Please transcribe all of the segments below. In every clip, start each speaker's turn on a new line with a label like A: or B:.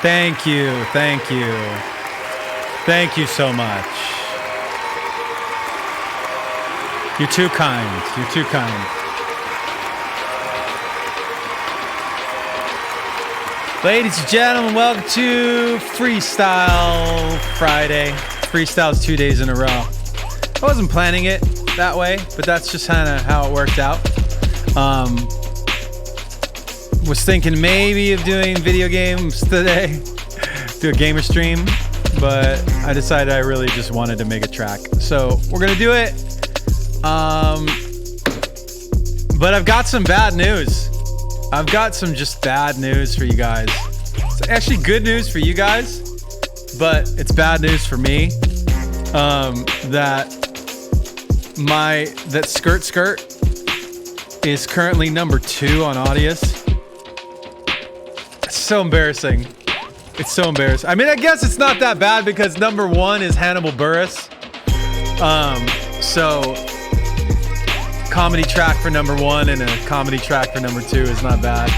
A: Thank you. Thank you. Thank you so much. You're too kind. You're too kind. Ladies and gentlemen, welcome to Freestyle Friday. Freestyle's 2 days in a row. I wasn't planning it that way, but that's just kind of how it worked out. Was thinking maybe of doing video games today, do a gamer stream, but I decided I really just wanted to make a track. So we're gonna do it. But I've got some bad news. I've got some just bad news for you guys. It's actually good news for you guys, but it's bad news for me. That Skirt Skirt is currently number 2 on Audius. It's so embarrassing. It's so embarrassing. I mean, I guess it's not that bad because number 1 is Hannibal Buress. So comedy track for number 1 and a comedy track for number 2 is not bad.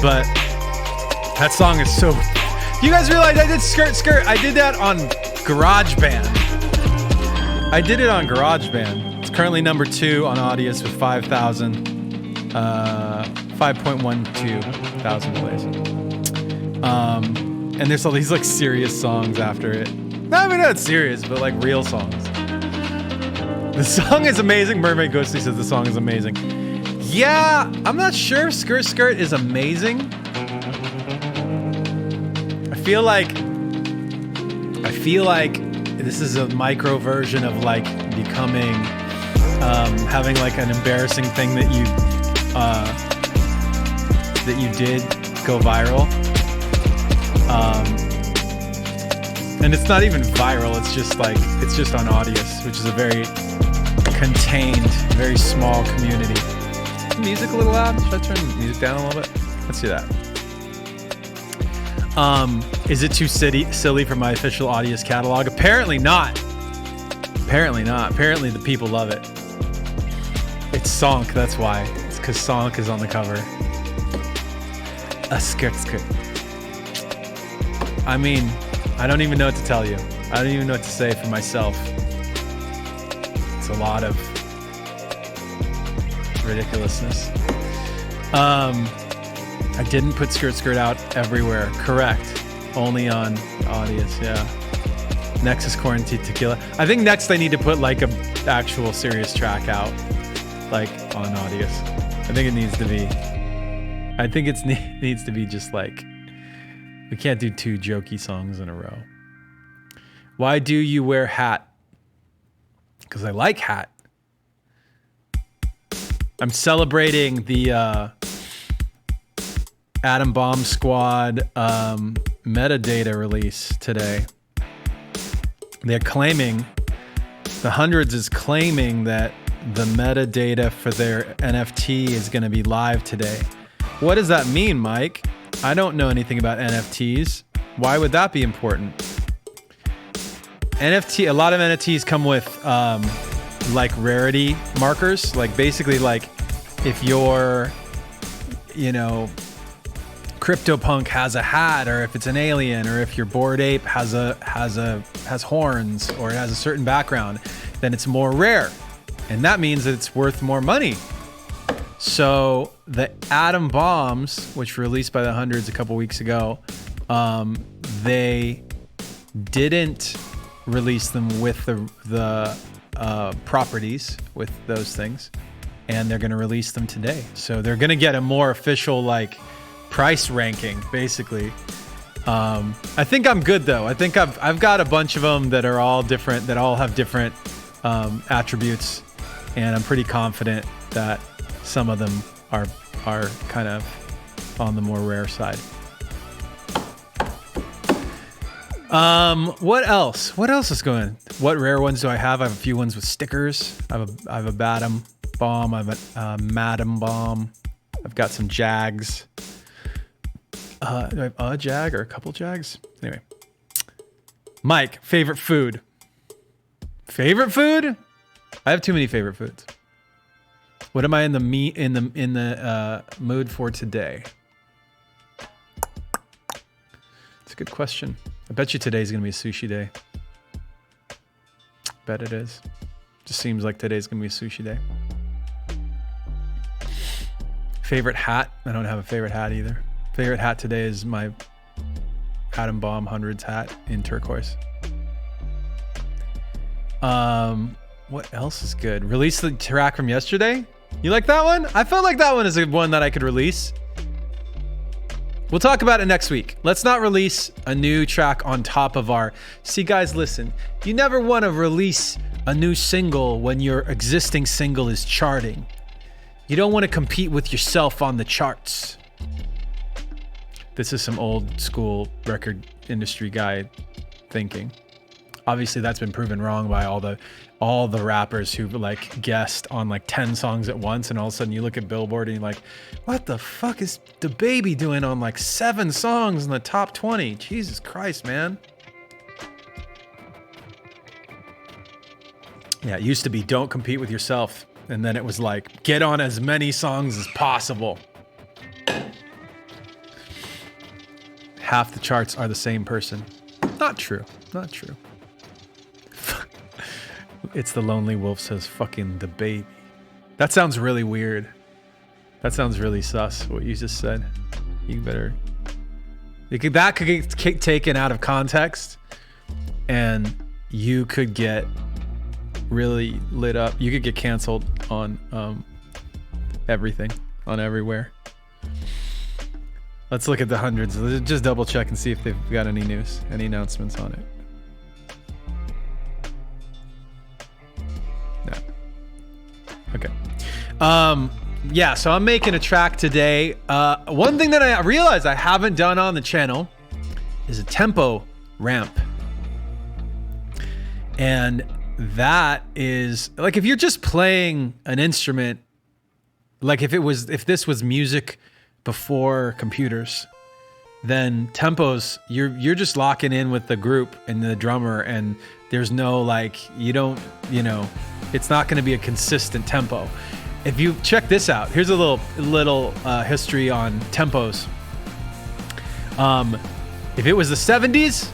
A: But that song is so... You guys realize I did Skirt Skirt? I did that on GarageBand. I did it on GarageBand. It's currently number 2 on Audius with 5.12 thousand plays. And there's all these like serious songs after it. No, I mean not serious, but like real songs. The song is amazing. Mermaid Ghostly says the song is amazing. Yeah, I'm not sure Skirt Skirt is amazing. I feel like this is a micro version of like becoming, having like an embarrassing thing that you did go viral. And it's not even viral. It's just on Audius, which is a very contained, very small community. Is the music a little loud? Should I turn the music down a little bit? Let's do that. Is it too silly for my official Audius catalog? Apparently not. Apparently not. Apparently the people love it. It's Sonk, that's why. It's because Sonk is on the cover. A Skirt Skirt. I mean, I don't even know what to tell you. I don't even know what to say for myself. It's a lot of ridiculousness. I didn't put Skirt Skirt out everywhere. Correct. Only on Audius, yeah. Next is Quarantine Tequila. I think next I need to put like a actual serious track out, like on Audius. I think it needs to be. I think it needs to be just like, we can't do 2 jokey songs in a row. Why do you wear hat? Because I like hat. I'm celebrating the Atom Bomb Squad metadata release today. They're claiming, the Hundreds is claiming that the metadata for their NFT is going to be live today. What does that mean, Mike? I don't know anything about NFTs. Why would that be important? A lot of NFTs come with like rarity markers. Like basically like if your, CryptoPunk has a hat, or if it's an alien, or if your Bored Ape has horns, or it has a certain background, then it's more rare. And that means that it's worth more money. So the Atom Bombs, which were released by the Hundreds a couple weeks ago, they didn't release them with the properties, with those things, and they're going to release them today. So they're going to get a more official like price ranking, basically. I think I'm good though. I think I've got a bunch of them that are all different, that all have different attributes, and I'm pretty confident that some of them are kind of on the more rare side. What else? What else is going? What rare ones do I have? I have a few ones with stickers. I have a Batum Bomb. I have a Madam Bomb. I've got some Jags. Do I have a Jag or a couple Jags? Anyway. Mike, favorite food. Favorite food? I have too many favorite foods. What am I in the mood for today? It's a good question. I bet you today's gonna be a sushi day. Bet it is. Just seems like today's gonna be a sushi day. Favorite hat? I don't have a favorite hat either. Favorite hat today is my Atom Bomb Hundreds hat in turquoise. What else is good? Release the track from yesterday. You like that one? I felt like that one is a one that I could release. We'll talk about it next week. Let's not release a new track on top of our... See, guys, listen. You never want to release a new single when your existing single is charting. You don't want to compete with yourself on the charts. This is some old school record industry guy thinking. Obviously, that's been proven wrong by all the rappers who've like guessed on like 10 songs at once, and all of a sudden you look at Billboard and you're like, what the fuck is DaBaby doing on like 7 songs in the top 20? Jesus Christ, man. Yeah, it used to be don't compete with yourself, and then it was like get on as many songs as possible. Half the charts are the same person. Not true. Not true. It's the Lonely Wolf says fucking DaBaby. That sounds really weird. That sounds really sus, what you just said. You better... That could get taken out of context, and you could get really lit up. You could get canceled on everything, on everywhere. Let's look at the hundreds. Let's just double check and see if they've got any news, any announcements on it. No. Okay. Yeah, so I'm making a track today. One thing that I realized I haven't done on the channel is a tempo ramp. And that is like, if you're just playing an instrument, like if this was music before computers, then tempos, you're just locking in with the group and the drummer, and there's no like, it's not going to be a consistent tempo. If you check this out, here's a little history on tempos. If it was the 70s,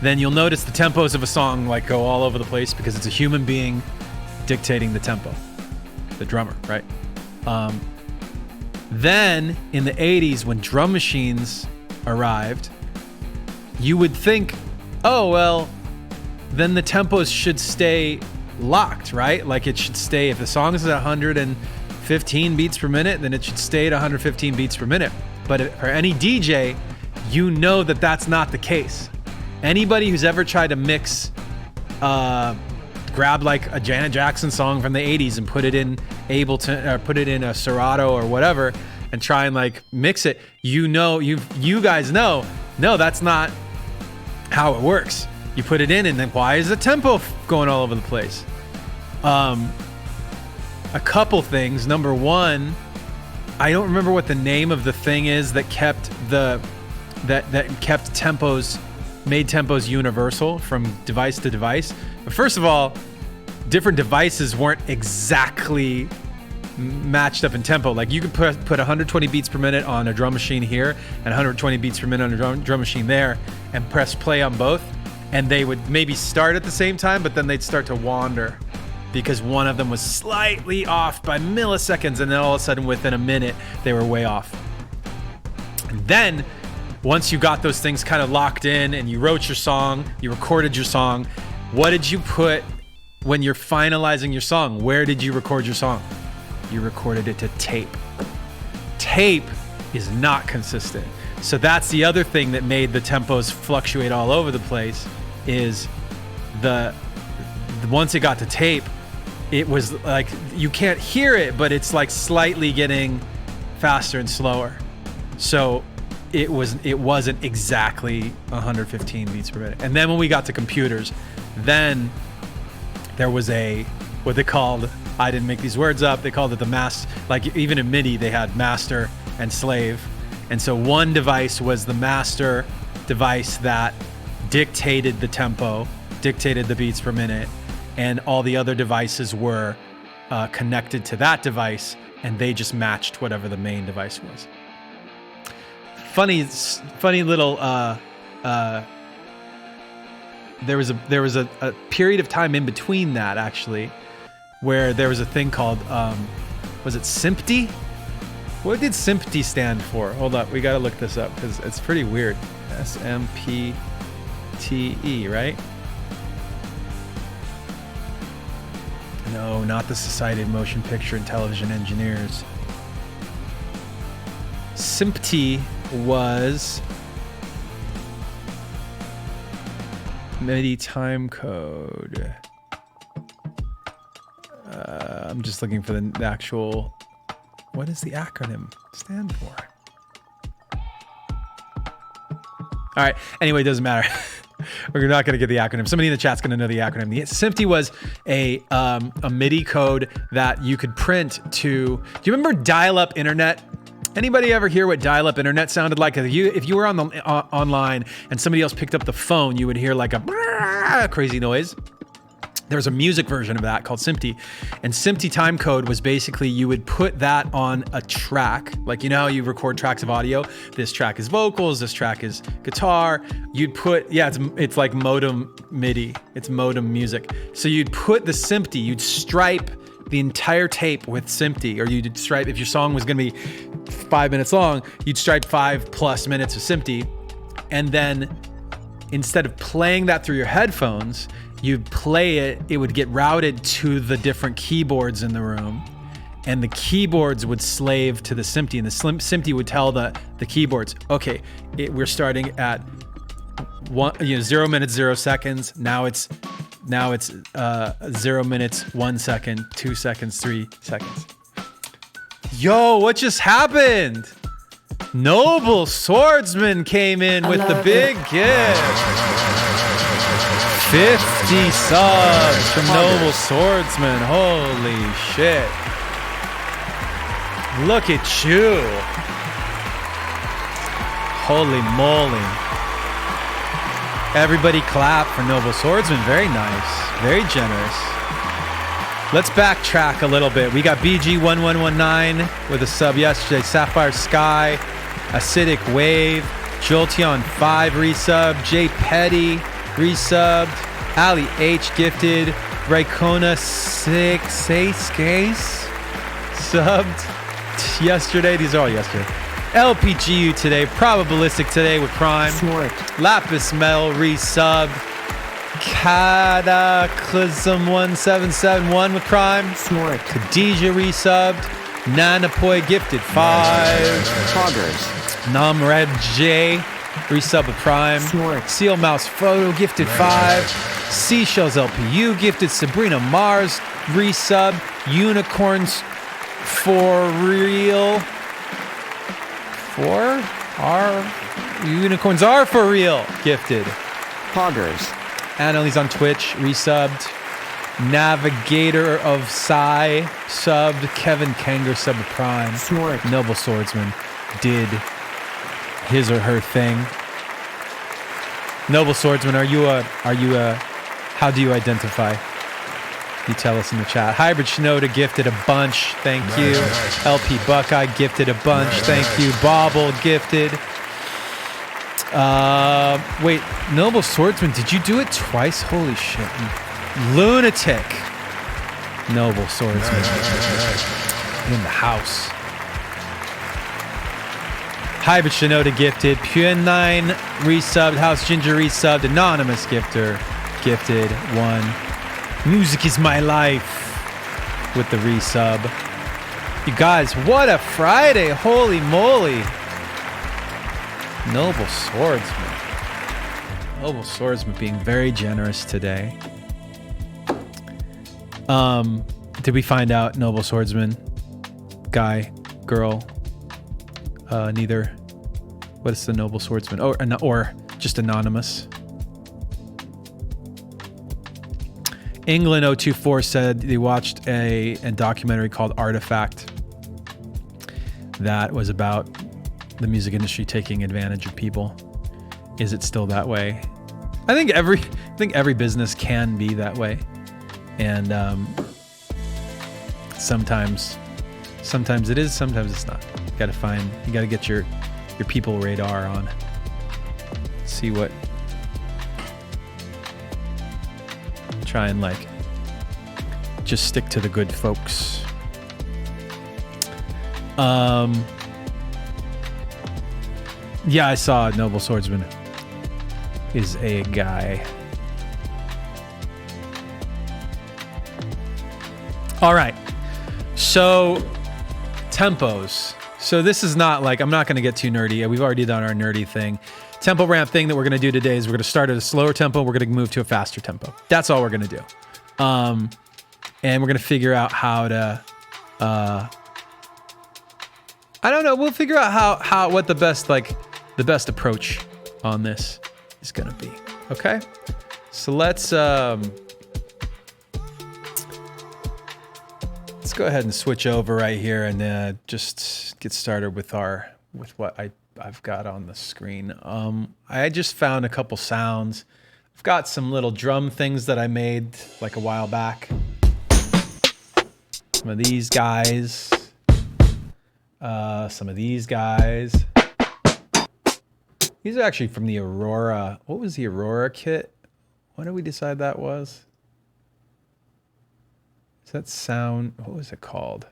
A: then you'll notice the tempos of a song like go all over the place because it's a human being dictating the tempo, the drummer, right? Then in the 80s, when drum machines arrived, you would think, oh, well, then the tempos should stay locked, right? Like it should stay, if the song is at 115 beats per minute, then it should stay at 115 beats per minute. But for any DJ, you know that that's not the case. Anybody who's ever tried to mix, grab like a Janet Jackson song from the 80s and put it in Ableton, or put it in a Serato or whatever, and try and like mix it, you guys know, no, that's not how it works. You put it in, and then why is the tempo going all over the place? A couple things. Number one, I don't remember what the name of the thing is that kept tempos, made tempos universal from device to device. But first of all, different devices weren't exactly matched up in tempo. Like you could put 120 beats per minute on a drum machine here and 120 beats per minute on a drum machine there, and press play on both, and they would maybe start at the same time, but then they'd start to wander because one of them was slightly off by milliseconds, and then all of a sudden within a minute they were way off. And then once you got those things kind of locked in and you wrote your song, you recorded your song, what did you put when you're finalizing your song? Where did you record your song? You recorded it to tape. Tape is not consistent. So that's the other thing that made the tempos fluctuate all over the place, is once it got to tape, it was like, you can't hear it, but it's like slightly getting faster and slower. So it wasn't exactly 115 beats per minute. And then when we got to computers, then there was what they called, I didn't make these words up, they called it the master, like even in MIDI, they had master and slave. And so one device was the master device that dictated the tempo, dictated the beats per minute, and all the other devices were connected to that device, and they just matched whatever the main device was. funny little. There was a period of time in between that actually, where there was a thing called was it SMPTE? What did SMPTE stand for? Hold up, we gotta look this up because it's pretty weird. SMPTE, right? No, not the Society of Motion Picture and Television Engineers. SMPTE was MIDI time code. I'm just looking for the actual. What does the acronym stand for? All right. Anyway, it doesn't matter. We're not going to get the acronym. Somebody in the chat's going to know the acronym. The SMPTE was a MIDI code that you could print to. Do you remember dial-up internet? Anybody ever hear what dial-up internet sounded like? If you were on the online and somebody else picked up the phone, you would hear like a crazy noise. There was a music version of that called SMPTE, and SMPTE time code was basically you would put that on a track, like you know how you record tracks of audio. This track is vocals, this track is guitar. You'd put it's like modem MIDI, it's modem music. So you'd put the SMPTE, you'd stripe the entire tape with SMPTE, or you'd stripe if your song was going to be 5 minutes long, you'd stripe 5+ minutes of SMPTE, and then instead of playing that through your headphones, you'd play it, it would get routed to the different keyboards in the room, and the keyboards would slave to the SMPTE, and the SMPTE would tell the keyboards, okay, we're starting at 0 minutes 0 seconds. Now it's 0 minutes 1 second, 2 seconds, 3 seconds. Yo, what just happened? Noble Swordsman came in with the big gift. 50 subs from Noble Swordsman. Holy shit. Look at you. Holy moly. Everybody clap for Noble Swordsman. Very nice. Very generous. Let's backtrack a little bit. We got BG1119 with a sub yesterday. Sapphire Sky, Acidic Wave, Jolteon 5 resub, J Petty resubbed, Ali H gifted, Raikona 6 case subbed yesterday. These are all yesterday. LPGU today, Probabilistic today with Prime.
B: Snort.
A: Lapis Metal resubbed, Cataclysm 1771 with Prime.
B: Snort.
A: Khadija resubbed, Nanapoi gifted 5.
B: Poggers.
A: Namred J resub with Prime.
B: Snort.
A: Seal Mouse Photo gifted 5. Seashells LPU gifted. Sabrina Mars resub. Unicorns for real. Unicorns are for real gifted.
B: Poggers.
A: Annalise on Twitch resubbed. Navigator of Psy subbed. Kevin Kanger subbed with Prime.
B: Snort.
A: Noble Swordsman did his or her thing. Noble Swordsman, are you a how do you identify? You tell us in the chat. Hybrid Shinoda gifted a bunch, thank you.
C: Nice.
A: LP Buckeye gifted a bunch, thank you. Bobble gifted. Wait, Noble Swordsman, did you do it twice? Holy shit. Lunatic. Noble Swordsman. In the house. Hybrid Shinoda gifted. Pure9 resubbed. House Ginger resubbed. Anonymous gifter gifted 1. Music is my life with the resub. You guys, what a Friday. Holy moly. Noble Swordsman. Noble Swordsman being very generous today. Did we find out Noble Swordsman? Guy, girl, neither. What is the Noble Swordsman? Or just anonymous. England 024 said they watched a documentary called Artifact that was about the music industry taking advantage of people. Is it still that way? I think every business can be that way, and sometimes it is, sometimes it's not. You gotta get your people radar on. See what. Try and like just stick to the good folks. Yeah, I saw Noble Swordsman is a guy. All right. So tempos. So this is not like, I'm not going to get too nerdy. We've already done our nerdy thing. Tempo ramp thing that we're going to do today is we're going to start at a slower tempo. We're going to move to a faster tempo. That's all we're going to do. And we're going to figure out how to, I don't know. We'll figure out what the best approach on this is going to be. Okay. So let's go ahead and switch over right here and just get started with what I've got on the screen. I just found a couple sounds. I've got some little drum things that I made like a while back. Some of these guys. Some of these guys. These are actually from the Aurora. What was the Aurora kit? What did we decide that was? Is that sound? What was it called?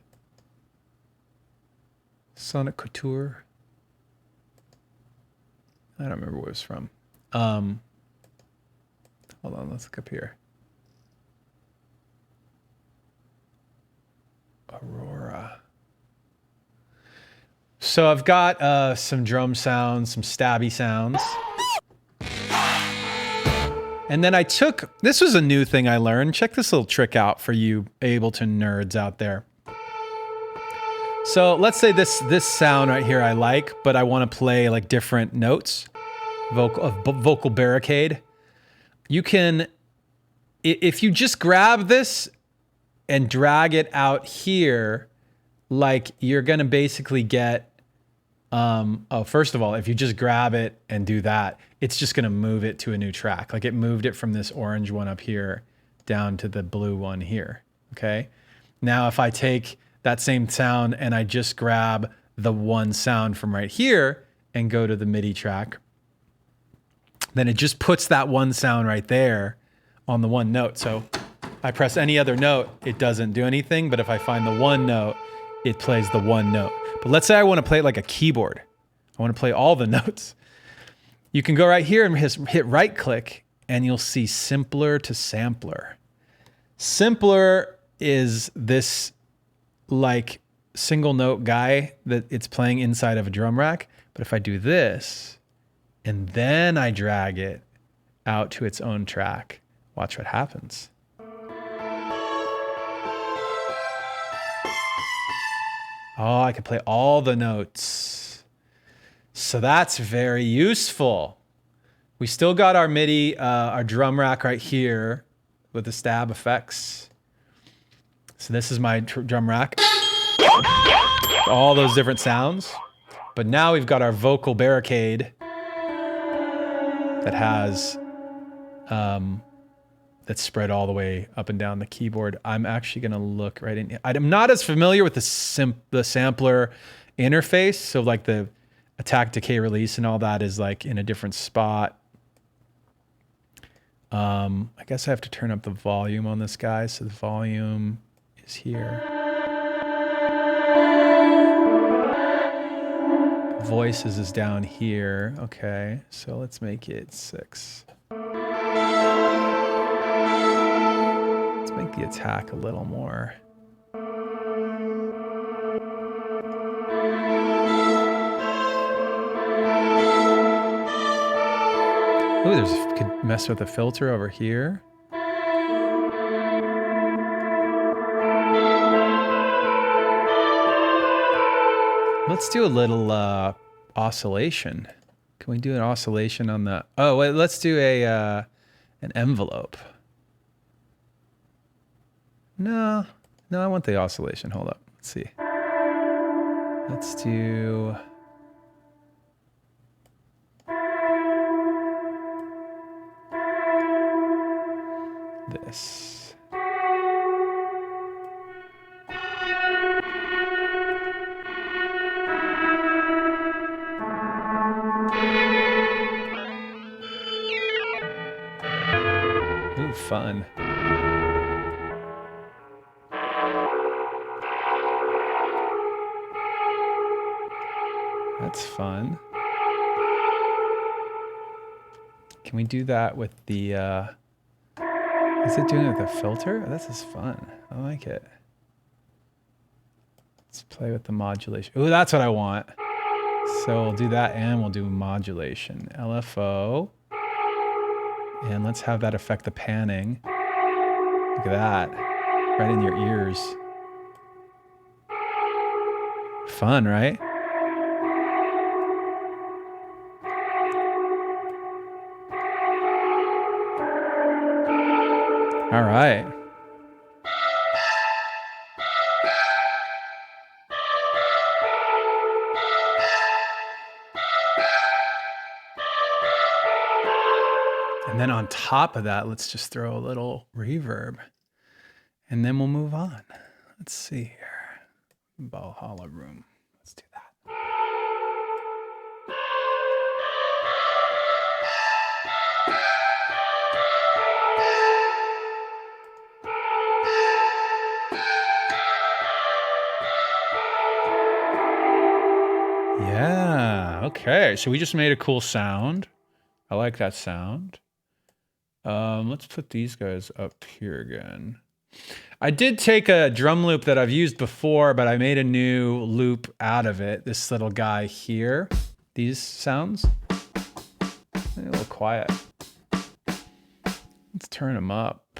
A: Sonic Couture? I don't remember what it was from. Hold on, let's look up here. Aurora. So I've got some drum sounds, some stabby sounds. And then I took, this was a new thing I learned. Check this little trick out for you Ableton nerds out there. So let's say this sound right here I like, but I want to play like different notes, vocal barricade. You can, if you just grab this and drag it out here, like you're gonna basically get, first of all, if you just grab it and do that, it's just gonna move it to a new track. Like it moved it from this orange one up here down to the blue one here, okay? Now if I take that same sound and I just grab the one sound from right here and go to the MIDI track, then it just puts that one sound right there on the one note. So I press any other note, it doesn't do anything, but if I find the one note, it plays the one note. But let's say I want to play it like a keyboard. I want to play all the notes. You can go right here and hit right click and you'll see simpler to sampler. Simpler is this like single note guy that it's playing inside of a drum rack. But if I do this and then I drag it out to its own track, watch what happens. Oh, I can play all the notes. So that's very useful. We still got our MIDI, our drum rack right here with the stab effects. So this is my drum rack. All those different sounds. But now we've got our vocal barricade that has, that's spread all the way up and down the keyboard. I'm actually gonna look right in. I'm not as familiar with the sampler interface. So like the attack, decay, release and all that is like in a different spot. I guess I have to turn up the volume on this guy. So the volume is here. Voices is down here. Okay, so let's make it 6. Let's make the attack a little more. Ooh, could mess with the filter over here. Let's do a little oscillation. Can we do an oscillation on the? Oh wait, let's do an envelope. No, I want the oscillation. Hold up. Let's see. Let's do. This. fun. That's fun. Can we do that with the, is it doing it with a filter? This is fun. I like it. Let's play with the modulation. Ooh, that's what I want. So we'll do that and we'll do modulation. LFO. And let's have that affect the panning. Look at that. Right in your ears. Fun, right? All right. And then on top of that, let's just throw a little reverb. And then we'll move on. Let's see here. Valhalla Room. Let's do that. Yeah, okay. So we just made a cool sound. I like that sound. Let's put these guys up here again. I did take a drum loop that I've used before, but I made a new loop out of it. This little guy here. These sounds. A little quiet. Let's turn them up.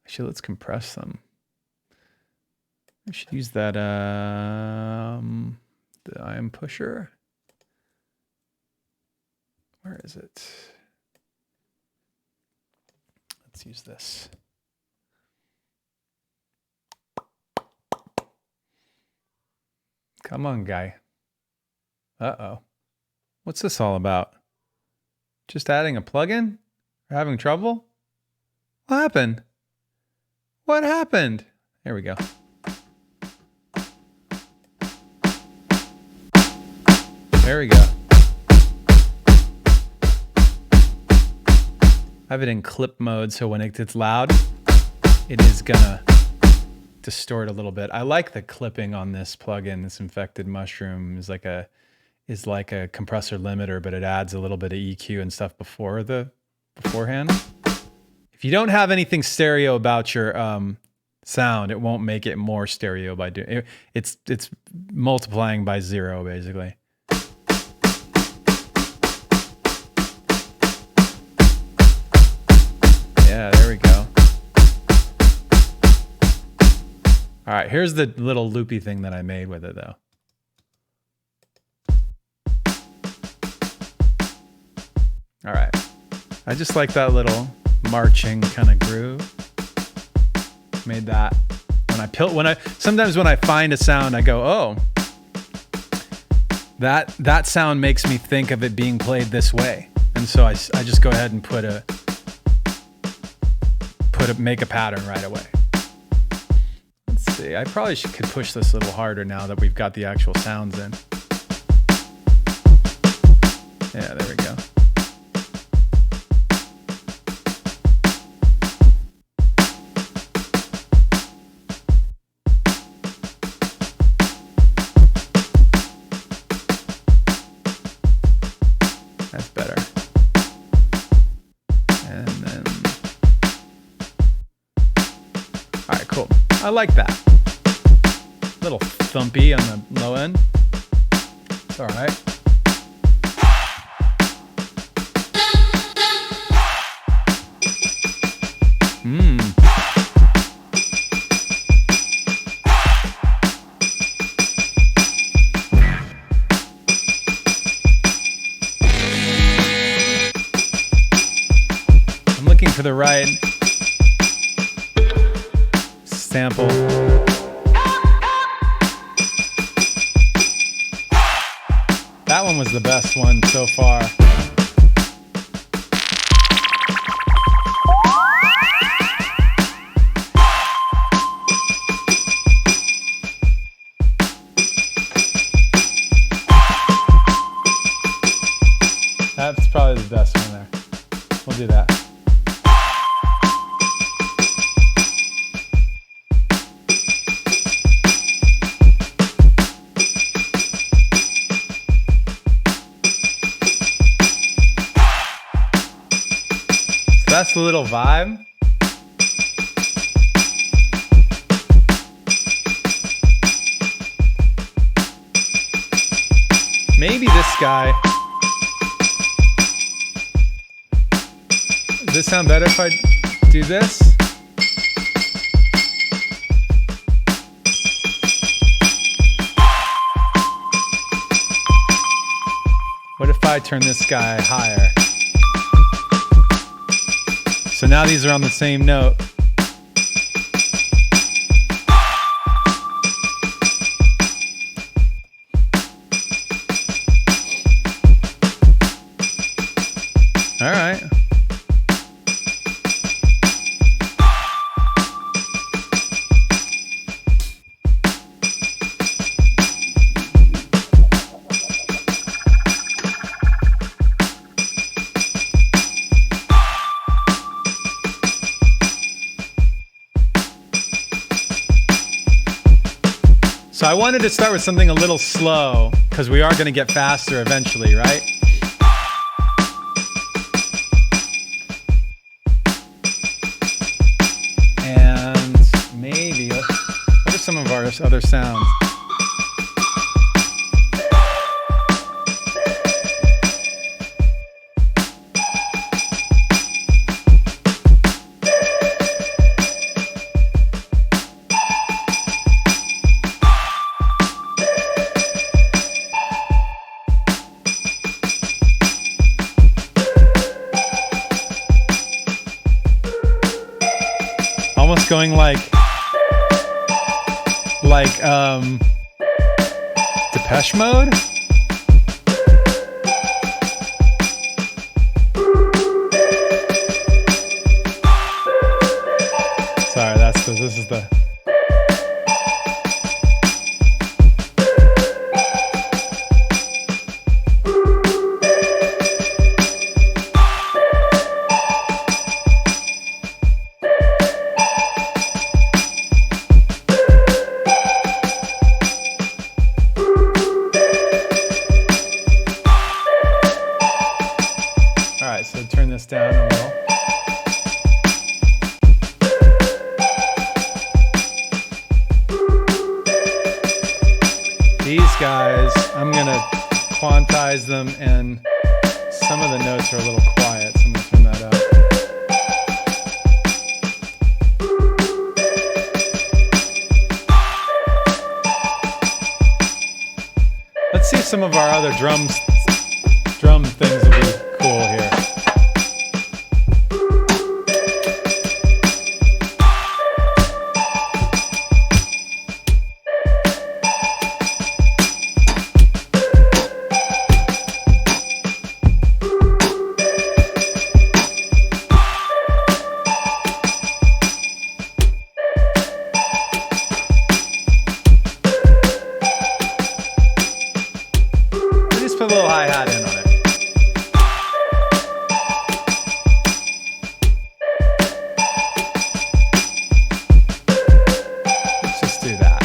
A: Actually, let's compress them. I should use that, the IM pusher. Where is it? Let's use this. Come on, guy. Uh-oh. What's this all about? Just adding a plugin? We're having trouble? What happened? What happened? There we go. There we go. I have it in clip mode, so when it gets loud, it is gonna distort a little bit. I like the clipping on this plugin. This Infected Mushroom is like a compressor limiter, but it adds a little bit of EQ and stuff beforehand. If you don't have anything stereo about your sound, it won't make it more stereo by doing it. It's multiplying by 0 basically. Yeah, there we go. All right, here's the little loopy thing that I made with it though. All right, I just like that little marching kind of groove. Made that sometimes when I find a sound, I go, oh, that sound makes me think of it being played this way, and so I just go ahead and make a pattern right away. Let's see. I probably could push this a little harder now that we've got the actual sounds in. Yeah, there we go. That's better. And then, all right, cool. I like that. A little thumpy on the low end. It's all right. I'm looking for the right sample. That one was the best one so far. That's probably the best one there. We'll do that. that's the little vibe. Maybe this guy. Does this sound better if I do this? What if I turn this guy higher? So now these are on the same note. All right. So I wanted to start with something a little slow because we are going to get faster eventually, right? And maybe, what are some of our other sounds? Almost going like Depeche Mode. Sorry, this is the. All right, so turn this down a little. These guys, I'm gonna quantize them, and some of the notes are a little quiet, so I'm gonna turn that up. Let's see if some of our other drum things will be cool here. Just put a little hi-hat in on it. Let's just do that.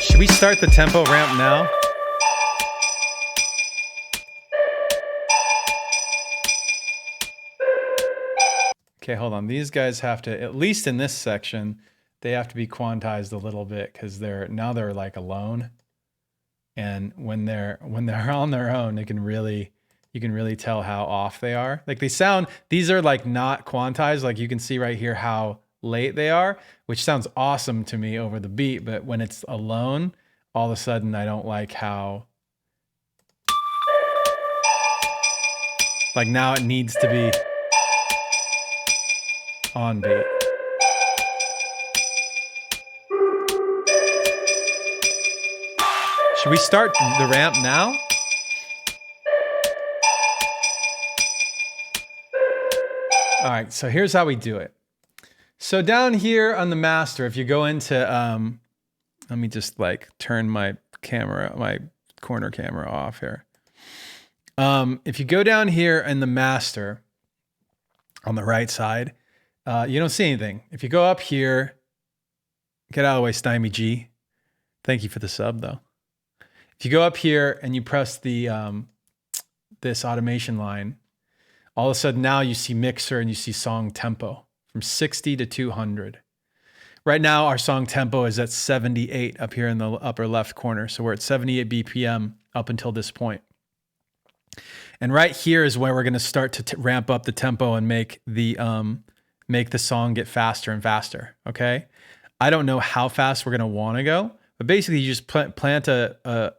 A: Should we start the tempo ramp now? Okay, hold on. These guys have to, at least in this section, they have to be quantized a little bit because they're like alone. And when they're on their own, you can really tell how off they are. Like these are like not quantized. Like you can see right here how late they are, which sounds awesome to me over the beat. But when it's alone, all of a sudden I don't like how, like now it needs to be on beat. Should we start the ramp now? All right, so here's how we do it. So down here on the master, if you go into, let me just like turn my corner camera off here. If you go down here in the master on the right side, you don't see anything. If you go up here, get out of the way, Stymie G. Thank you for the sub though. If you go up here and you press the, this automation line, all of a sudden now you see mixer and you see song tempo from 60 to 200. Right now our song tempo is at 78 up here in the upper left corner. So we're at 78 BPM up until this point. And right here is where we're going to start to ramp up the tempo and make the song get faster and faster. Okay. I don't know how fast we're going to want to go, but basically you just plant a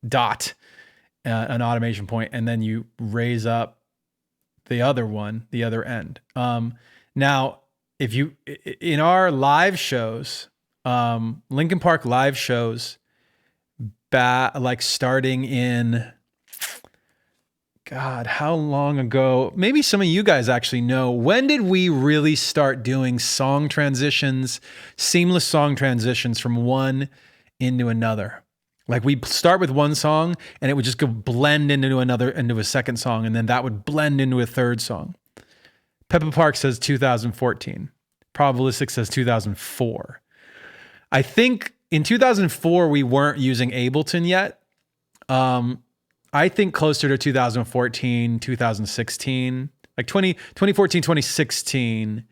A: dot, an automation point, and then you raise up the other end. Now, if you, in our live shows, Linkin Park live shows, like starting in, God, how long ago? Maybe some of you guys actually know. When did we really start doing song transitions, seamless song transitions from one into another? Like we'd start with one song and it would just go blend into a second song, and then that would blend into a third song. Peppa Park says 2014. Probabilistic says 2004. I think in 2004 we weren't using Ableton yet. I think closer to 2014, 2016, like 2014, 2016,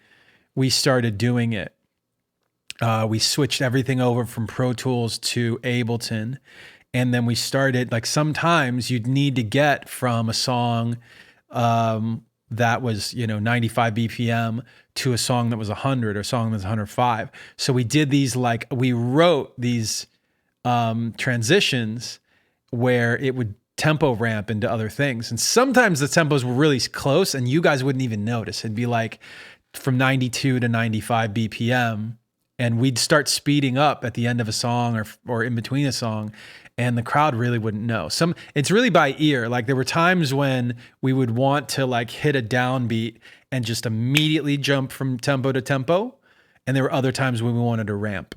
A: we started doing it. We switched everything over from Pro Tools to Ableton. And then we started, like sometimes you'd need to get from a song that was, 95 BPM to a song that was 100 or a song that was 105. So we did these, we wrote these transitions where it would tempo ramp into other things. And sometimes the tempos were really close and you guys wouldn't even notice. It'd be like from 92 to 95 BPM. And we'd start speeding up at the end of a song or in between a song, and the crowd really wouldn't know. It's really by ear. Like there were times when we would want to like hit a downbeat and just immediately jump from tempo to tempo. And there were other times when we wanted to ramp.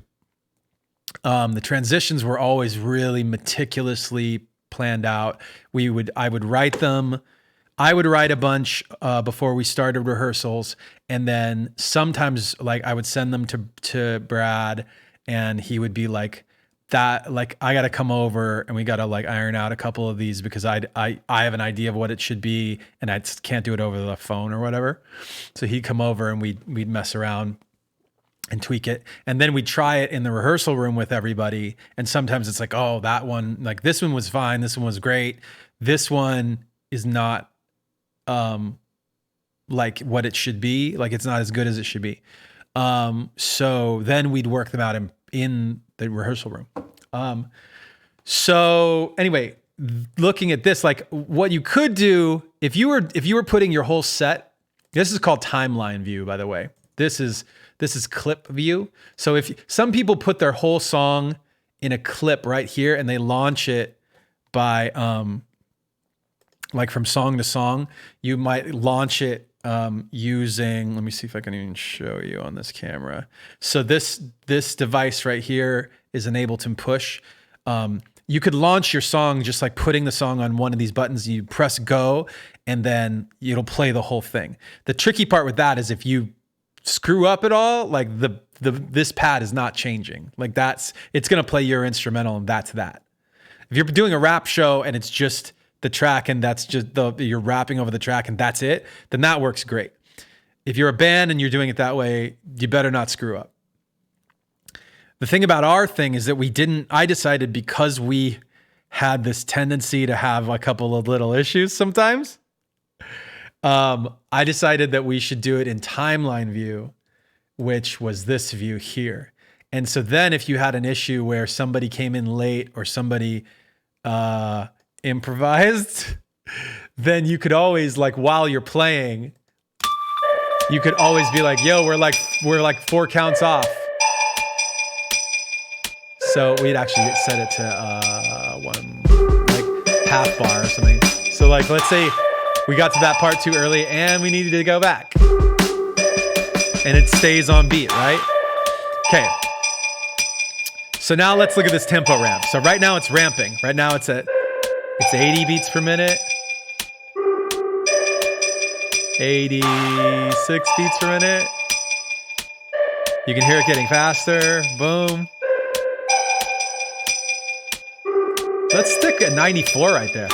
A: The transitions were always really meticulously planned out. I would write them. I would write a bunch before we started rehearsals, and then sometimes like I would send them to Brad, and he would be like, "That like I got to come over and we got to like iron out a couple of these because I have an idea of what it should be, and I just can't do it over the phone or whatever." So he'd come over and we'd mess around and tweak it, and then we'd try it in the rehearsal room with everybody. And sometimes it's like, "Oh, that one, like this one was fine, this one was great, this one is not." Like what it should be, like it's not as good as it should be. So then we'd work them out in the rehearsal room. So anyway, looking at this, like what you could do if you were putting your whole set, this is called timeline view, by the way. This is clip view. So if some people put their whole song in a clip right here and they launch it by, like from song to song, you might launch it using, let me see if I can even show you on this camera. So this device right here is an Ableton Push. You could launch your song just like putting the song on one of these buttons. You press go, and then it'll play the whole thing. The tricky part with that is if you screw up at all, like this pad is not changing. Like it's gonna play your instrumental, and that's that. If you're doing a rap show and it's just the track and that's just you're rapping over the track and that's it, then that works great. If you're a band and you're doing it that way, you better not screw up. The thing about our thing is that I decided, because we had this tendency to have a couple of little issues sometimes, I decided that we should do it in timeline view, which was this view here. And so then if you had an issue where somebody came in late or somebody improvised, then you could always, like while you're playing, you could always be like, "Yo, we're like 4 counts off." So we'd actually set it to one like half bar or something. So like let's say we got to that part too early and we needed to go back. and it stays on beat, right? Okay. So now let's look at this tempo ramp. So right now it's ramping. Right now it's 80 beats per minute. 86 beats per minute. You can hear it getting faster. Boom. Let's stick at 94 right there.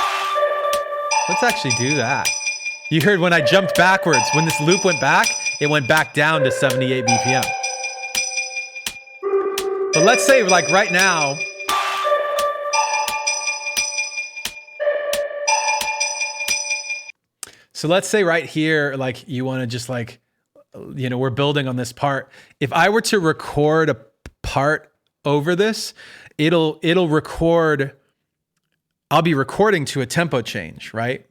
A: Let's actually do that. You heard when I jumped backwards, when this loop went back, it went back down to 78 BPM. But let's say like right now, so let's say right here, like you want to just like, you know, we're building on this part. If I were to record a part over this, it'll record, I'll be recording to a tempo change, right?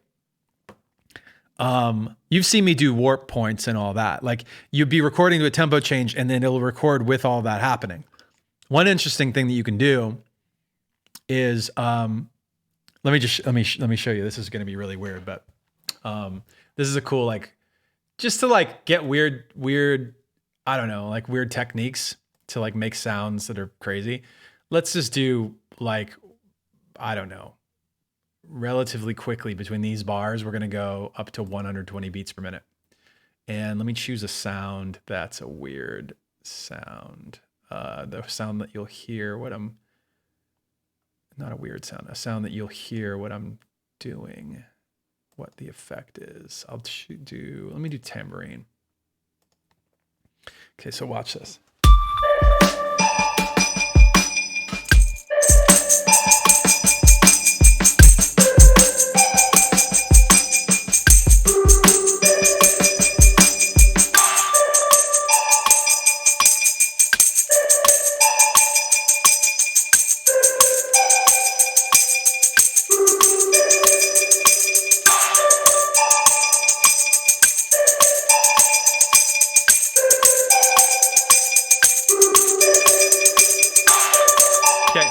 A: You've seen me do warp points and all that. Like you'd be recording to a tempo change and then it'll record with all that happening. One interesting thing that you can do is, let me show you. This is going to be really weird, but this is a cool, like, just to like get weird, I don't know, like weird techniques to like make sounds that are crazy. Let's just do like, I don't know, relatively quickly between these bars, we're going to go up to 120 beats per minute. And let me choose a sound that's a weird sound. The sound that you'll hear what I'm, not a weird sound, a sound that you'll hear what I'm doing, what the effect is. Let me do tambourine. Okay, so watch this.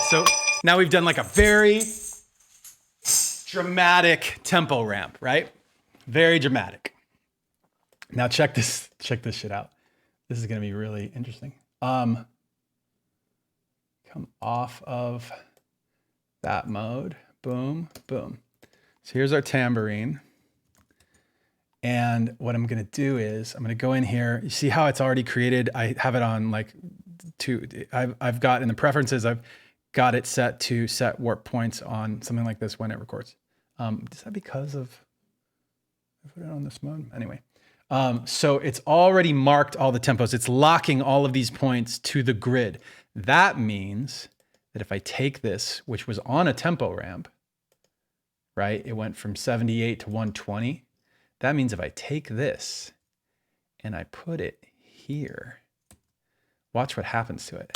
A: So now we've done like a very dramatic tempo ramp, right? Very dramatic. Now check this shit out. This is gonna be really interesting. Come off of that mode. Boom, boom. So here's our tambourine. And what I'm gonna do is I'm gonna go in here. You see how it's already created? I have it on like I've got in the preferences, I've got it set to set warp points on something like this when it records. Is that because of, I put it on this mode? Anyway, so it's already marked all the tempos. It's locking all of these points to the grid. That means that if I take this, which was on a tempo ramp, right? It went from 78 to 120. That means if I take this and I put it here, watch what happens to it.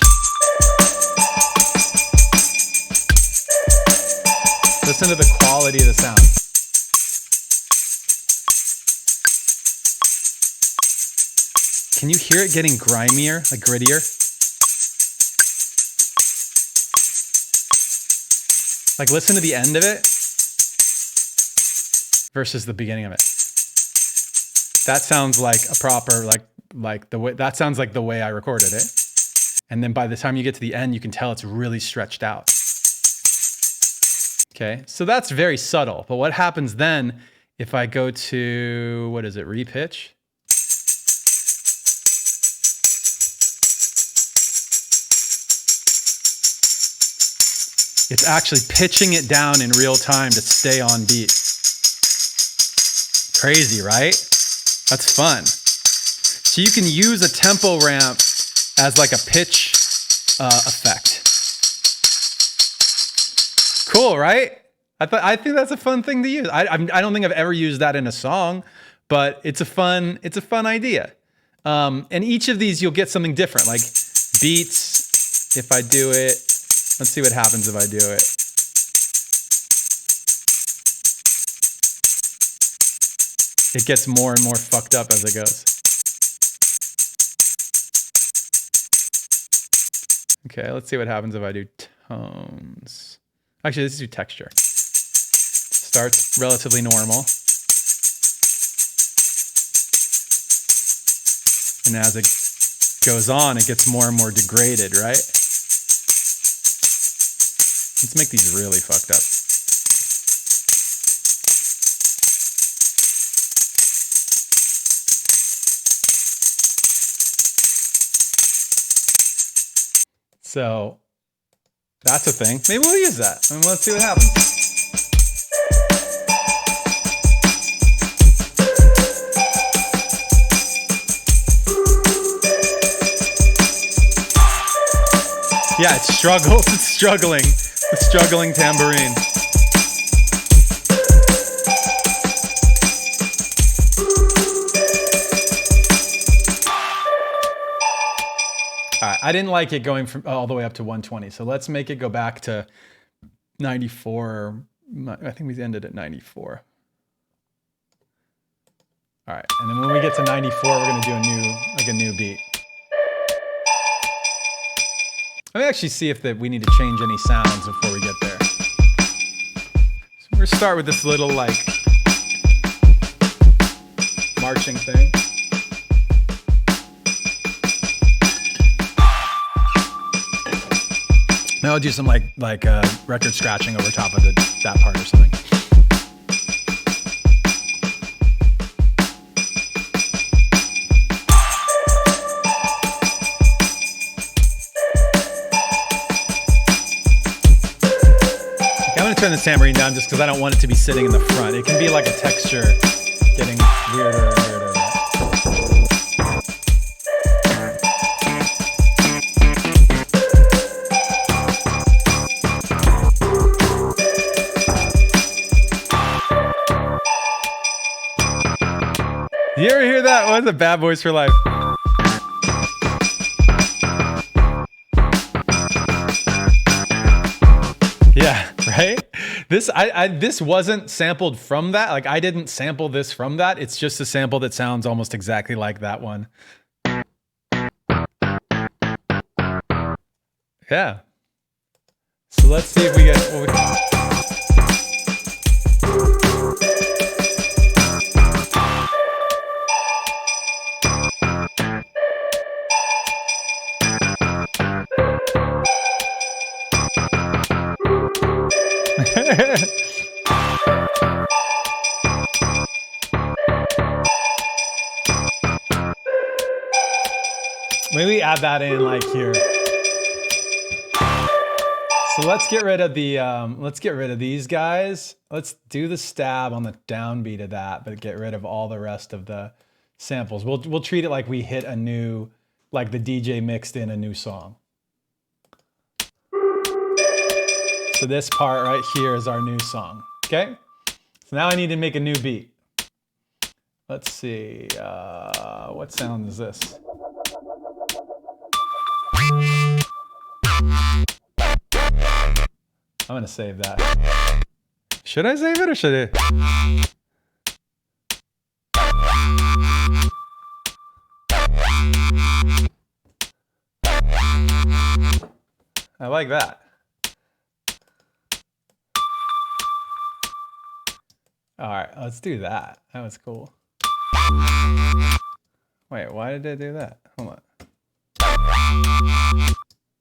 A: Listen to the quality of the sound. Can you hear it getting grimier, like grittier? Like listen to the end of it versus the beginning of it. That sounds like a proper, like the way, that sounds like the way I recorded it. And then by the time you get to the end, you can tell it's really stretched out. Okay, so that's very subtle. But what happens then if I go to, what is it, repitch? It's actually pitching it down in real time to stay on beat. Crazy, right? That's fun. So you can use a tempo ramp as like a pitch effect. Cool, right? I think that's a fun thing to use. I don't think I've ever used that in a song, but it's a fun idea. And each of these you'll get something different, like beats. If I do it, let's see what happens if I do it. It gets more and more fucked up as it goes. Okay, let's see what happens if I do tones. Actually, let's do texture. Starts relatively normal. And as it goes on, it gets more and more degraded, right? Let's make these really fucked up. So that's a thing. Maybe we'll use that. I mean, let's see what happens. Yeah, it struggles. It's struggling. The struggling tambourine. All right, I didn't like it going from all the way up to 120. So let's make it go back to 94. I think we ended at 94. All right, and then when we get to 94, we're gonna do a new beat. Let me actually see if we need to change any sounds before we get there. So we're gonna start with this little like marching thing. Now I'll do some like record scratching over top of that part or something. I'm gonna turn the tambourine down just because I don't want it to be sitting in the front. It can be like a texture getting weirder and weirder. You ever hear that? What's the Bad Boys for Life? Yeah, right? This wasn't sampled from that. Like I didn't sample this from that. It's just a sample that sounds almost exactly like that one. Yeah. So let's see if we get what we can. Maybe add that in like here. So let's get rid of these guys. Let's do the stab on the downbeat of that, but get rid of all the rest of the samples. We'll treat it like we hit a new, like the DJ mixed in a new song. So this part right here is our new song, okay? So now I need to make a new beat. Let's see, what sound is this? I'm gonna save that. Should I save it or should I? I like that. All right, let's do that. That was cool. Wait, why did I do that? Hold on.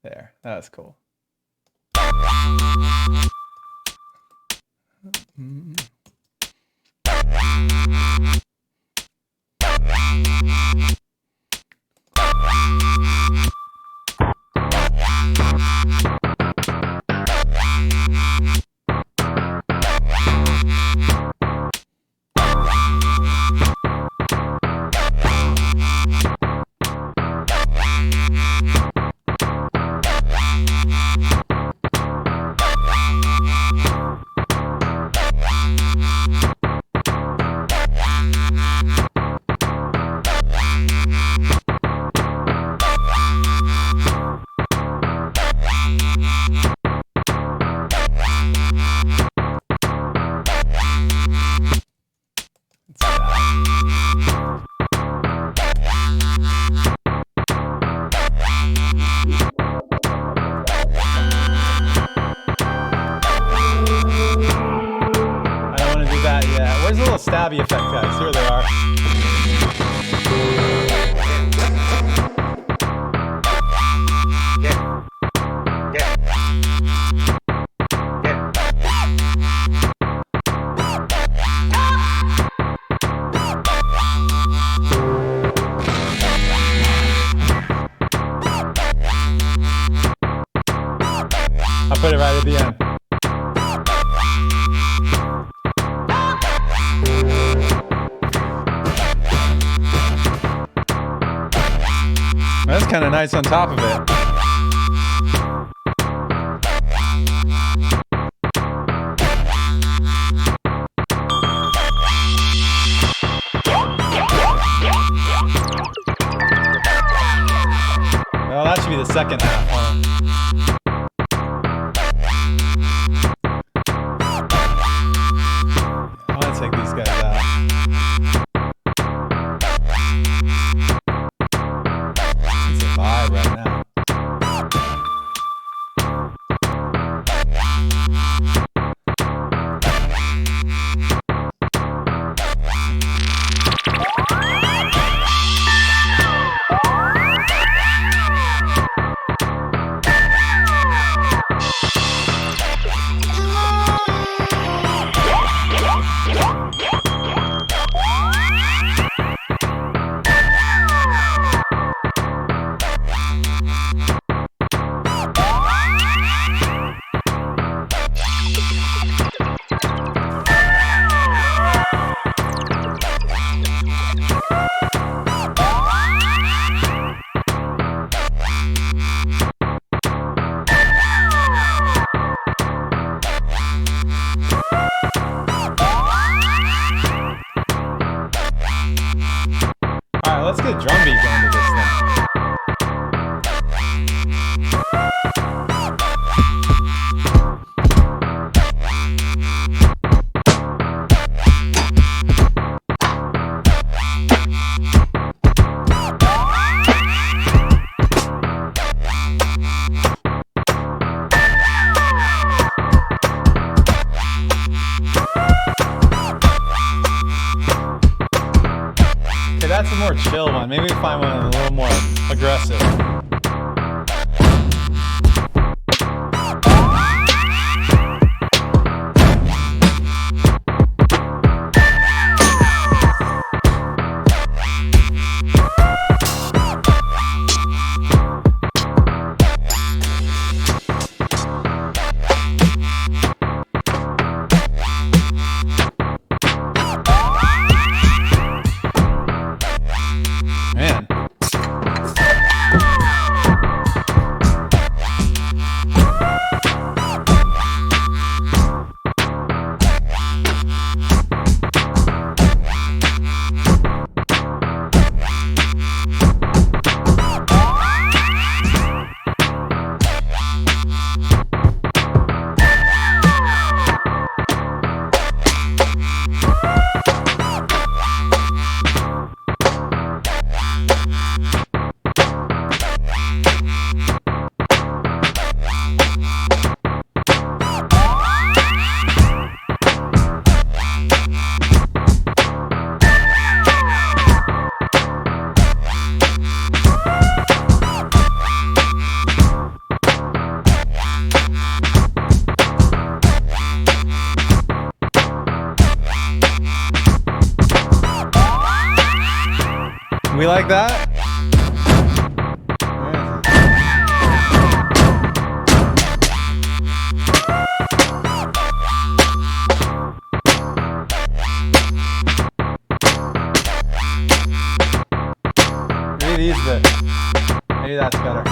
A: There, that was cool. Stabby effect guys, here they are. right at the end. That's kind of nice on top of it. Well, that should be the second half, huh? I want to take these guys out. It's a vibe right now. Alright, let's get drum beat going to this thing. Okay, that's a more chill one. Maybe we find one a little more aggressive. Man. We like that? Maybe these bit. Maybe that's better.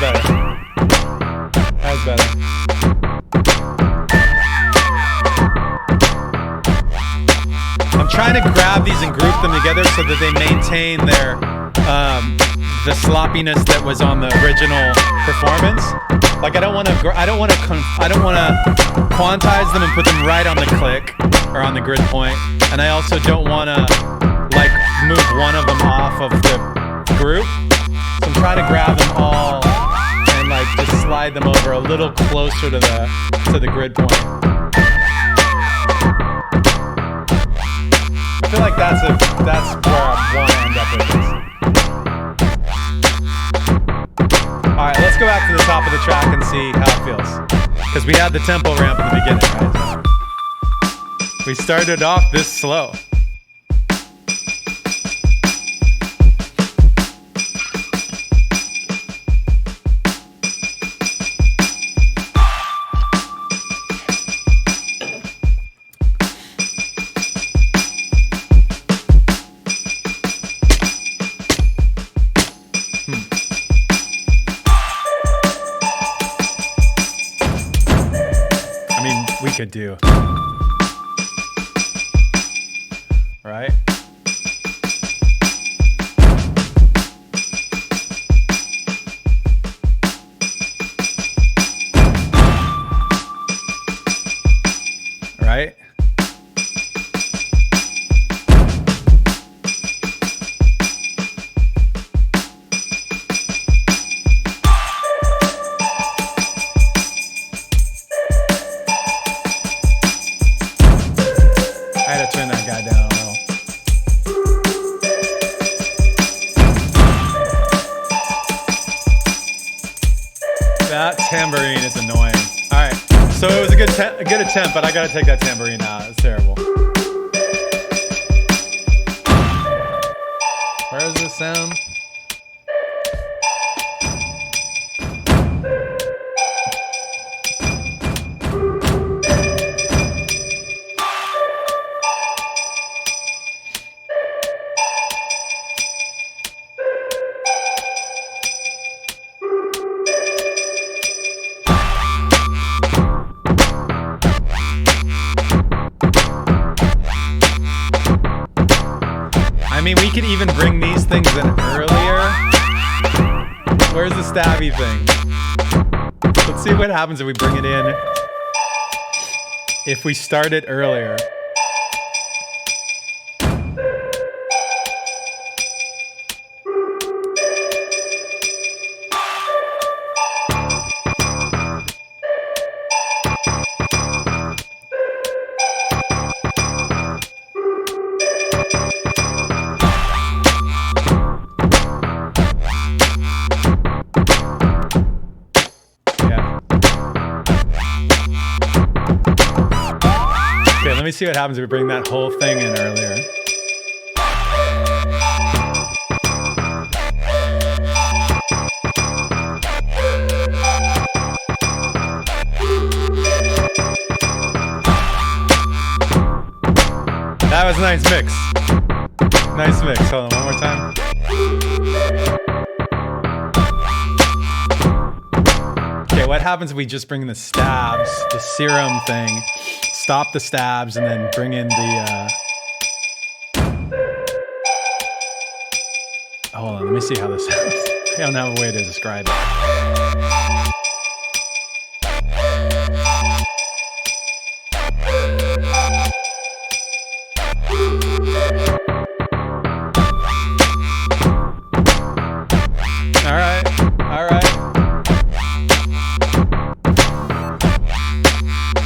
A: was better. That was better. I'm trying to grab these and group them together so that they maintain their the sloppiness that was on the original performance. Like I don't want to quantize them and put them right on the click or on the grid point, and I also don't want to like move one of them off of the group. So I'm trying to grab them all and like just slide them over a little closer to the grid point. I feel like that's where I want to end up with this. All right, let's go back to the top of the track and see how it feels. Because we had the tempo ramp in the beginning, right? We started off this slow. Could do. Right? Right? Tambourine is annoying. All right, so it was a good attempt, but I gotta take that tambourine out. It's terrible. Where is this sound? I mean, we could even bring these things in earlier. Where's the stabby thing? Let's see what happens if we bring it in. If we start it earlier. Let me see what happens if we bring that whole thing in earlier. That was a nice mix. Nice mix. Hold on, one more time. Okay, what happens if we just bring the stabs, the serum thing, stop the stabs, and then bring in the hold on, let me see how this sounds. I don't have a way to describe it. All right.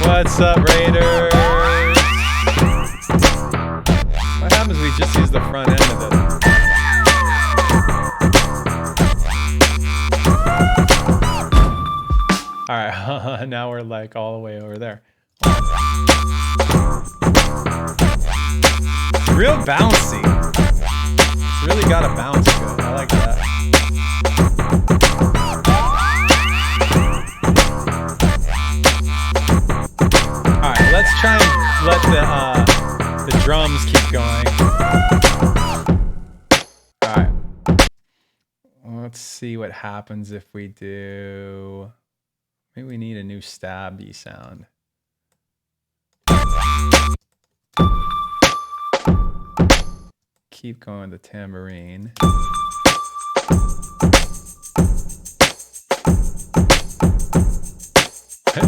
A: What's up, Raiders? What happens if we just use the front end of it? All right, now we're like all the way over there. It's real bouncy. It's really got a bounce to it. I like that. Let's try and let the drums keep going. All right. Let's see. see what happens if we do. Maybe we need a new stabby sound. Keep going with the tambourine.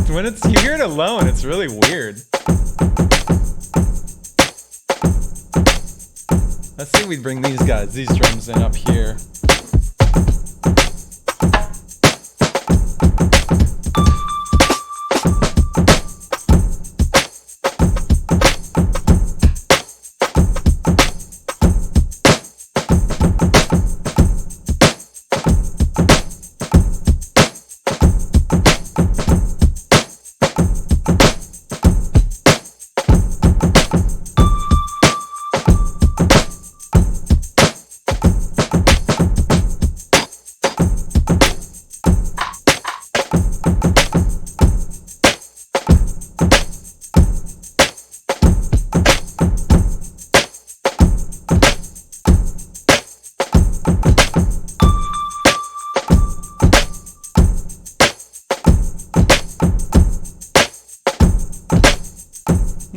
A: When you hear it alone, it's really weird. Let's see if we bring these drums in up here.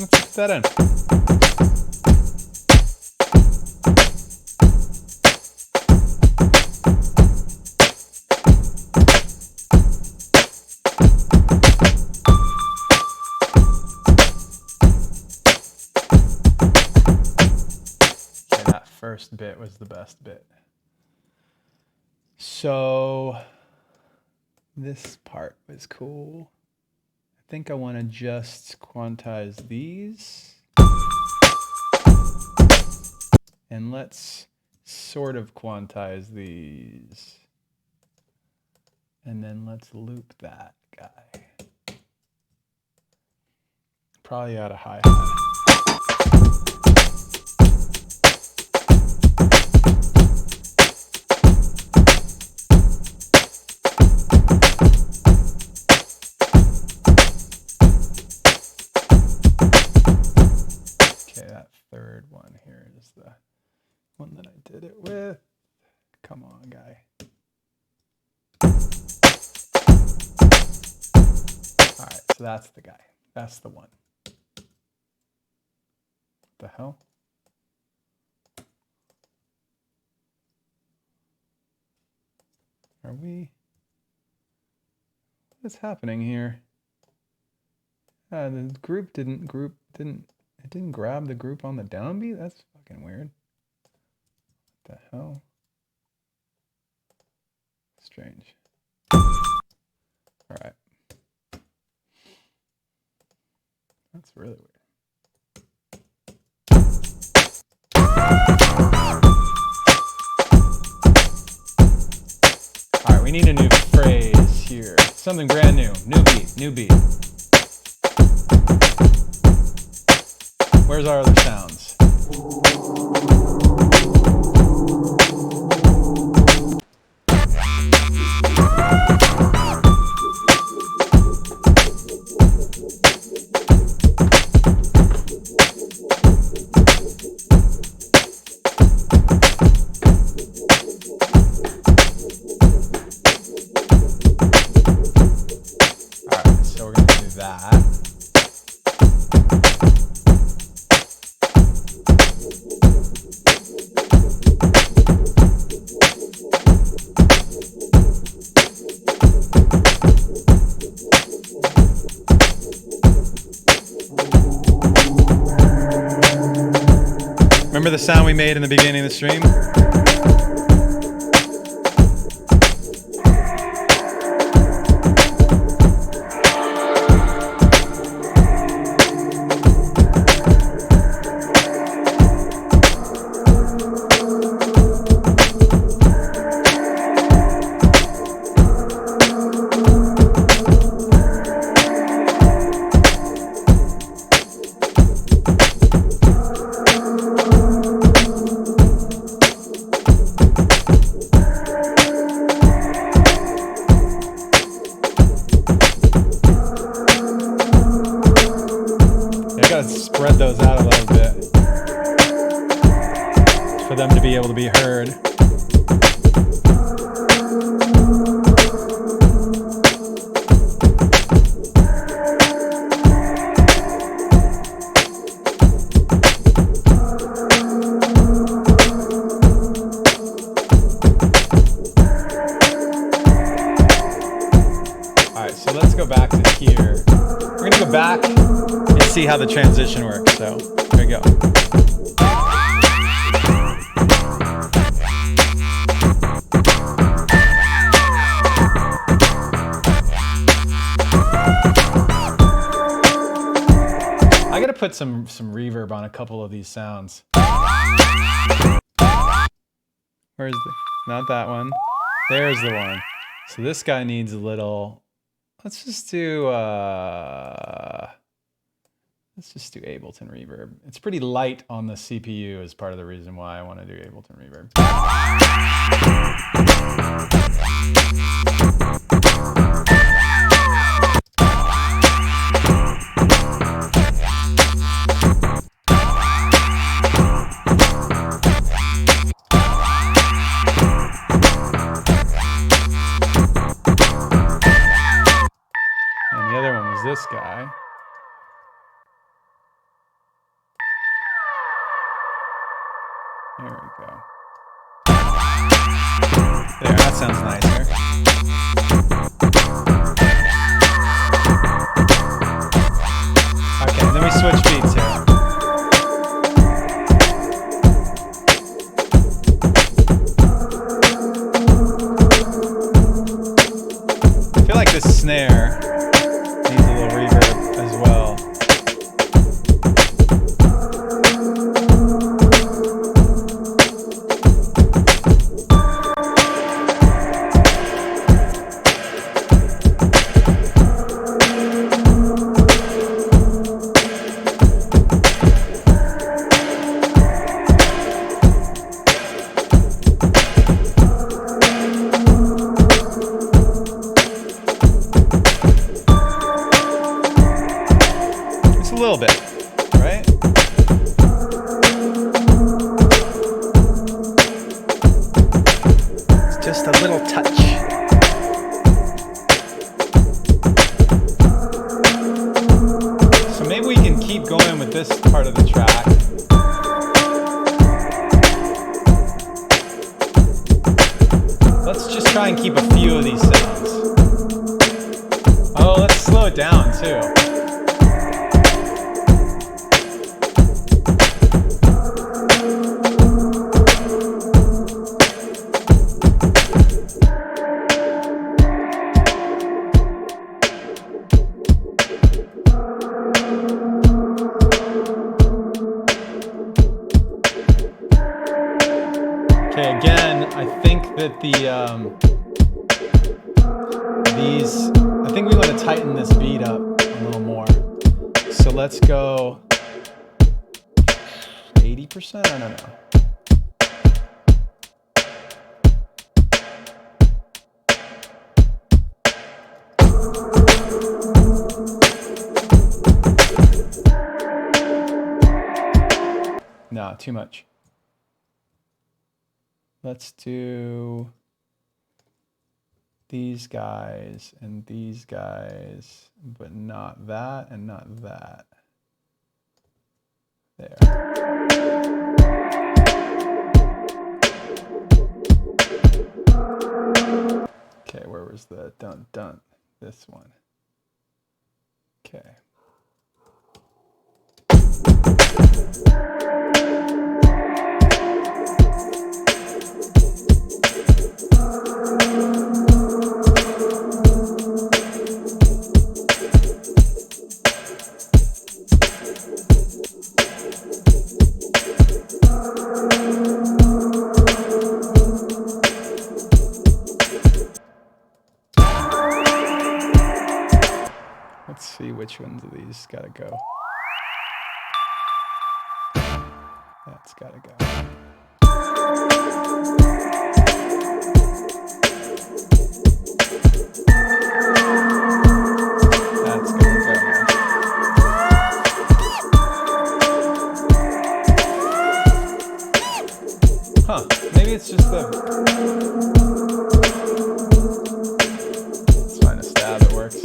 A: Let's put that in. Okay, that first bit was the best bit. So this part was cool. I think I want to just quantize these. And let's sort of quantize these. And then let's loop that guy. Probably out of hi-hat. Third one here is the one that I did it with. Come on, guy. All right, so that's the guy. That's the one. What the hell? Are we? What's happening here? The group didn't it didn't grab the group on the downbeat? That's fucking weird. What the hell? Strange. All right. That's really weird. All right, we need a new phrase here. Something brand new. New beat, new beat. Where's our other sounds? All right, so we're going to do that. Remember the sound we made in the beginning of the stream? Spread those out a little bit for them to be able to be heard. So let's go back to here. We're gonna go back and see how the transition works. So here we go. I gotta put some reverb on a couple of these sounds. Where's the, not that one. There's the one. So this guy needs a little, let's just do Ableton reverb. It's pretty light on the CPU is part of the reason why I want to do Ableton reverb. And the other one was this guy. There we go. There, that sounds nicer. Okay, then we switch beats here. I feel like this snare needs a little reverb as well. A little bit, right? It's just a little touch. So maybe we can keep going with this part of the track. Let's just try and keep a few of these sounds. Oh, let's slow it down too. Okay, again, I think that I think we want to tighten this beat up a little more. So let's go 80%, I don't know. No, too much. Let's do these guys and these guys, but not that and not that. There. Okay, where was the dun dun? This one. Okay. Let's see which ones of these gotta go. That's gotta go. That's gonna go. Huh, maybe it's just the... Let's find a stab that works.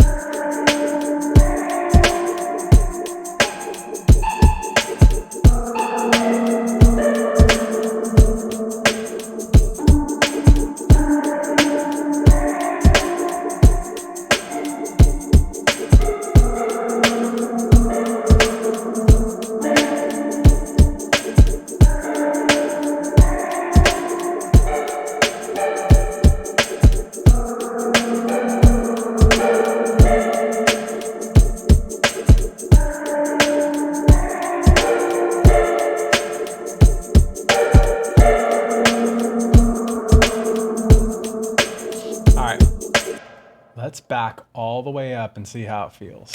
A: Let's back all the way up and see how it feels.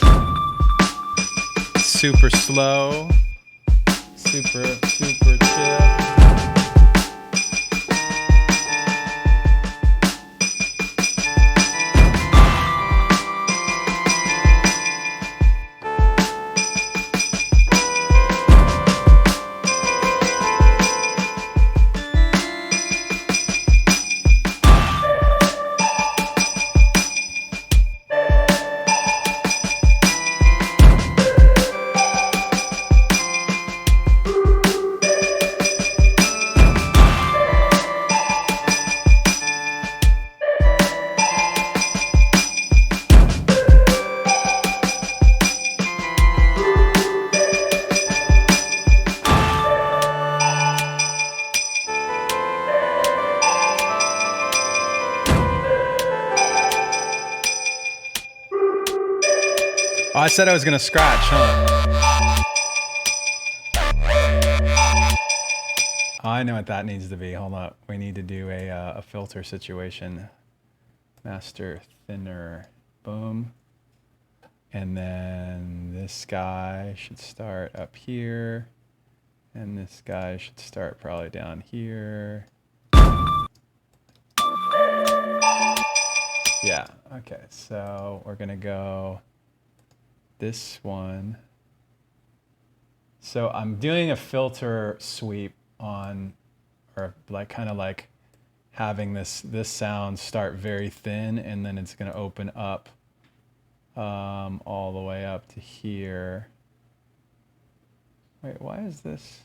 A: Super slow. Super chill. Oh, I said I was gonna scratch, huh? Oh, I know what that needs to be. Hold up. We need to do a filter situation. Master thinner. Boom. And then this guy should start up here. And this guy should start probably down here. Yeah, okay. So we're gonna go this one. So I'm doing a filter sweep on, or like kind of like having this sound start very thin, and then it's going to open up all the way up to here. Wait, why is this?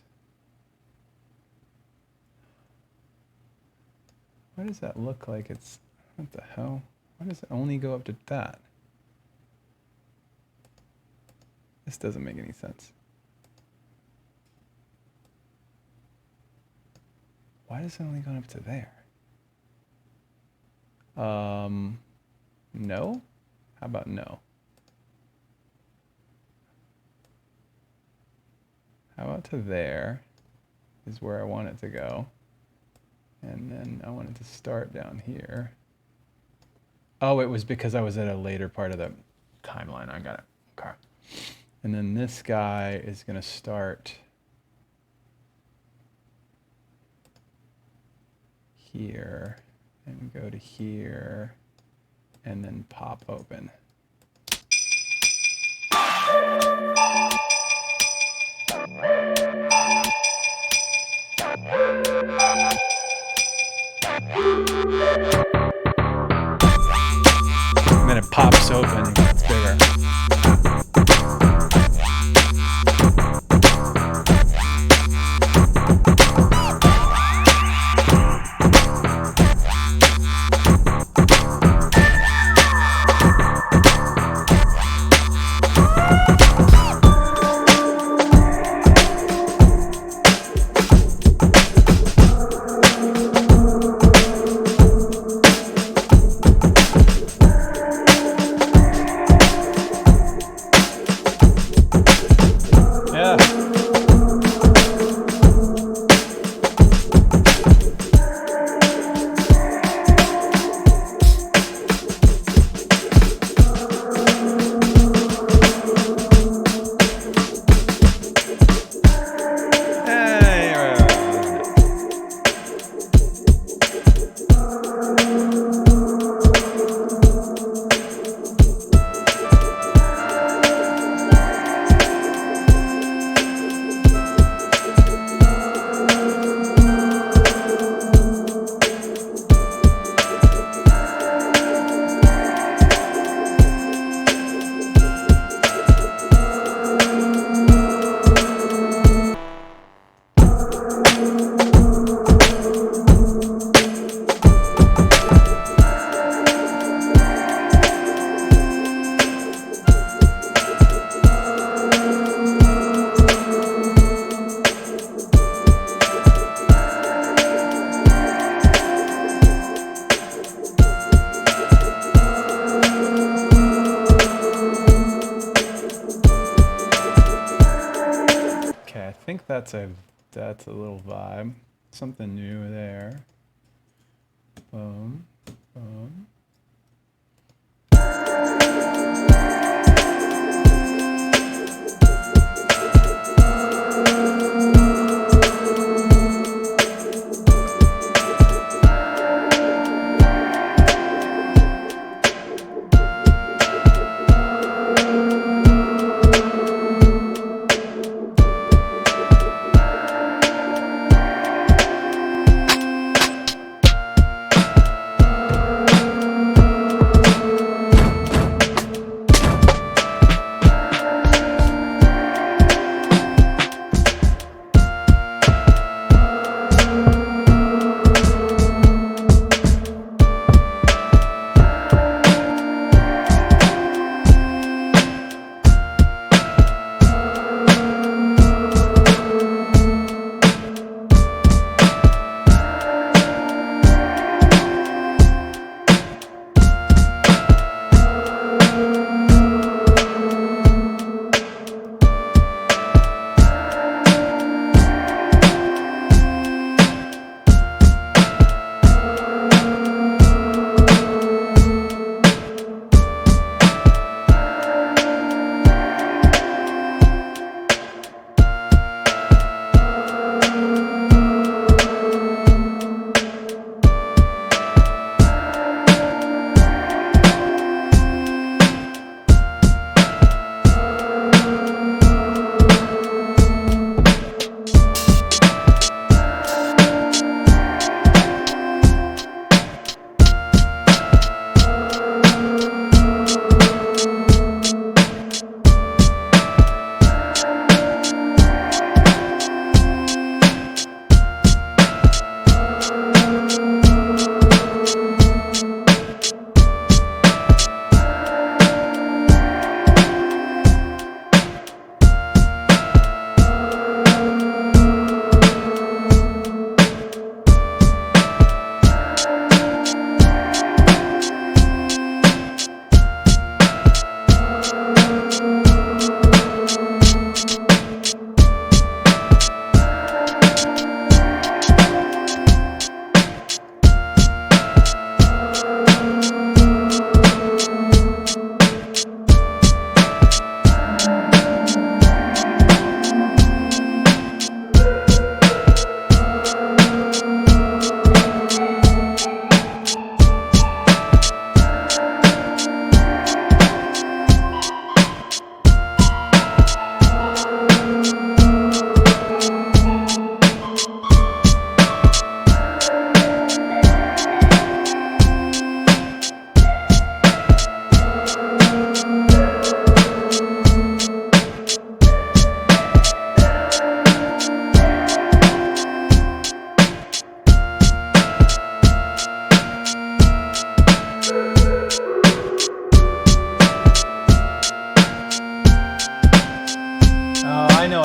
A: Why does that look like it's, what the hell? Why does it only go up to that? This doesn't make any sense. Why is it only going up to there? No? How about no? How about to there is where I want it to go. And then I want it to start down here. Oh, it was because I was at a later part of the timeline. I got it. Okay. And then this guy is going to start here and go to here and then pop open. And then it pops open and gets bigger. That's a little vibe. Something new there. Boom, boom.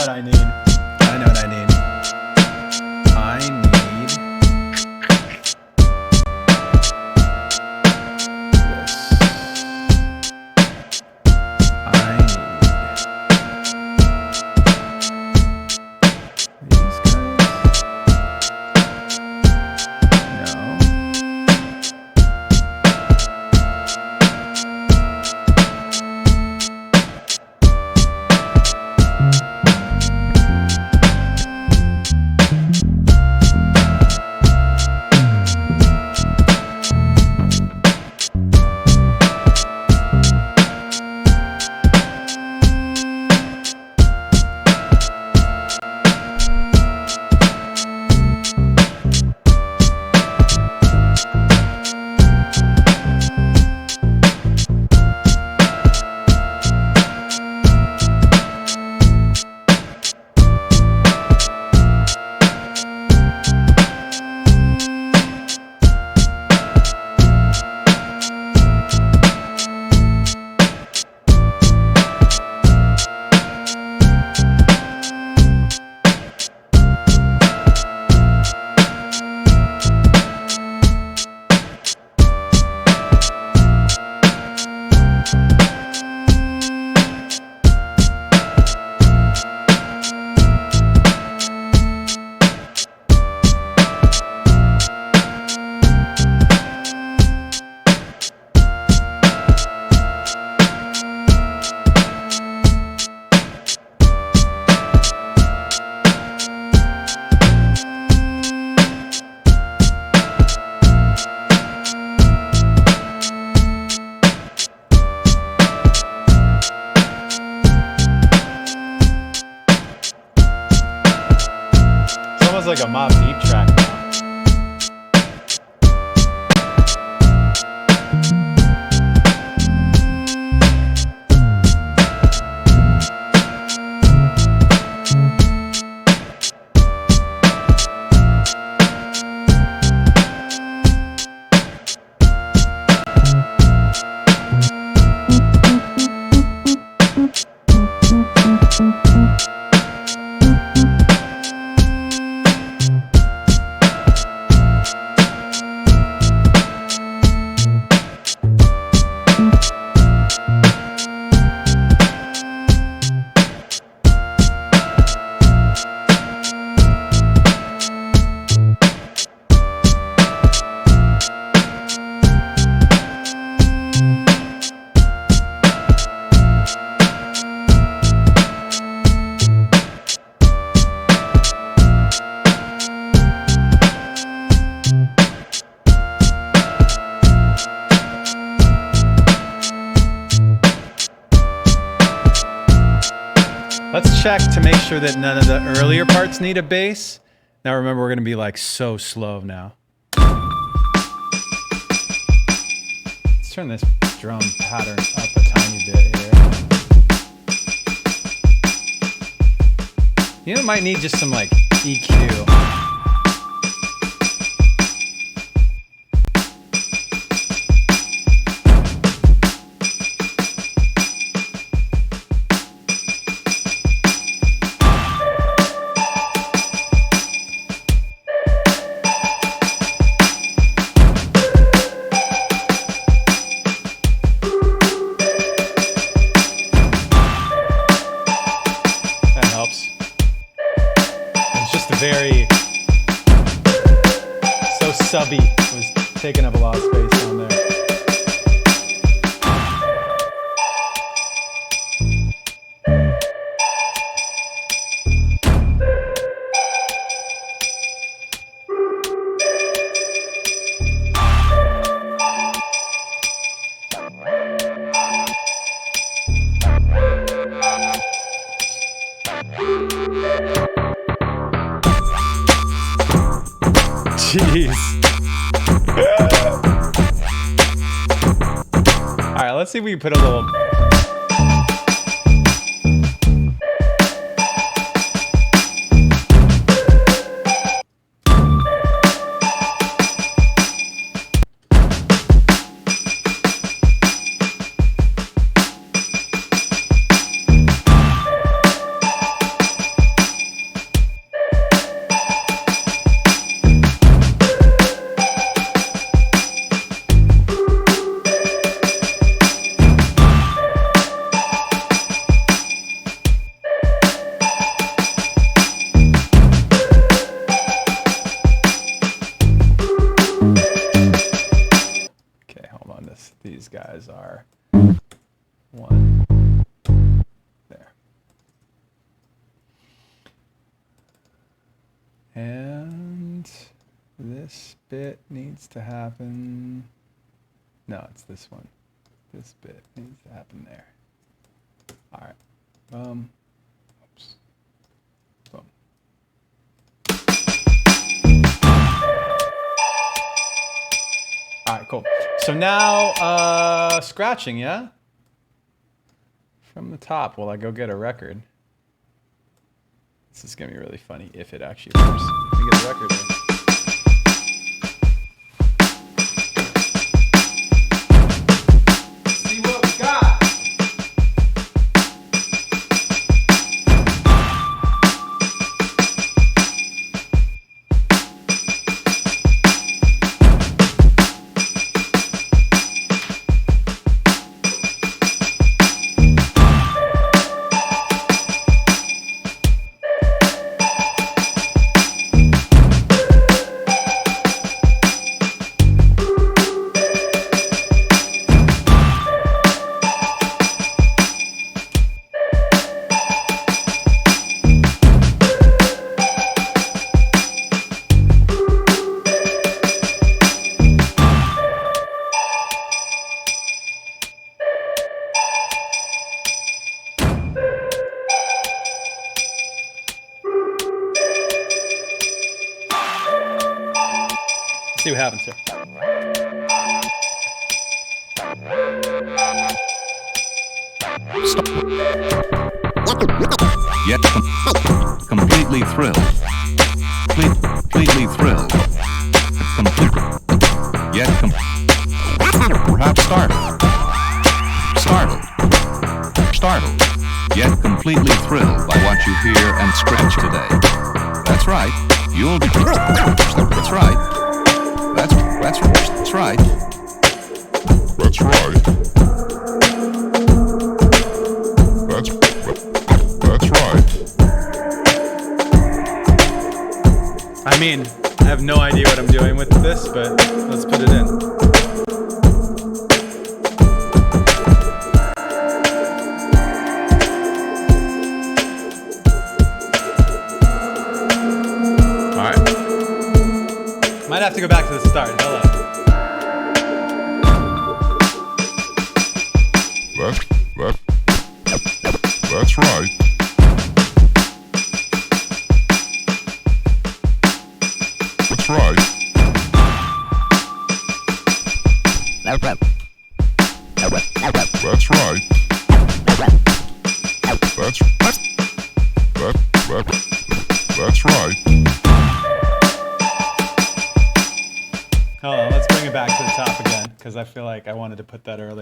A: what I need. I know what I need. I need this. I need these guys. No. Like a Mobb Deep track now. Let's check to make sure that none of the earlier parts need a bass. Now remember, we're gonna be like so slow now. Let's turn this drum pattern up a tiny bit here. You know, it might need just some like EQ. Very so subby. It was taking up a lot of space on there. Jeez. All right, let's see if we can put a little. these guys are 1 there. And this bit needs to happen. No, it's this one. This bit needs to happen there. All right. Oops. Boom. All right, cool. So now, scratching, yeah? From the top, while I go get a record. This is gonna be really funny if it actually works. Let me get a record there. See what we got. See what happens here.
C: Yet completely thrilled. Completely thrilled. Yet perhaps startled. Startled. Yet completely thrilled by what you hear and scratch today. That's right. You'll be. That's right. That's right. That's right. That's right.
A: I mean, I have no idea what I'm doing with this, but let's put it in. Might have to go back to the start. Hello.
C: That's right. That's right. That's right. That's right.
A: Hold on, let's bring it back to the top again, because I feel like I wanted to put that earlier.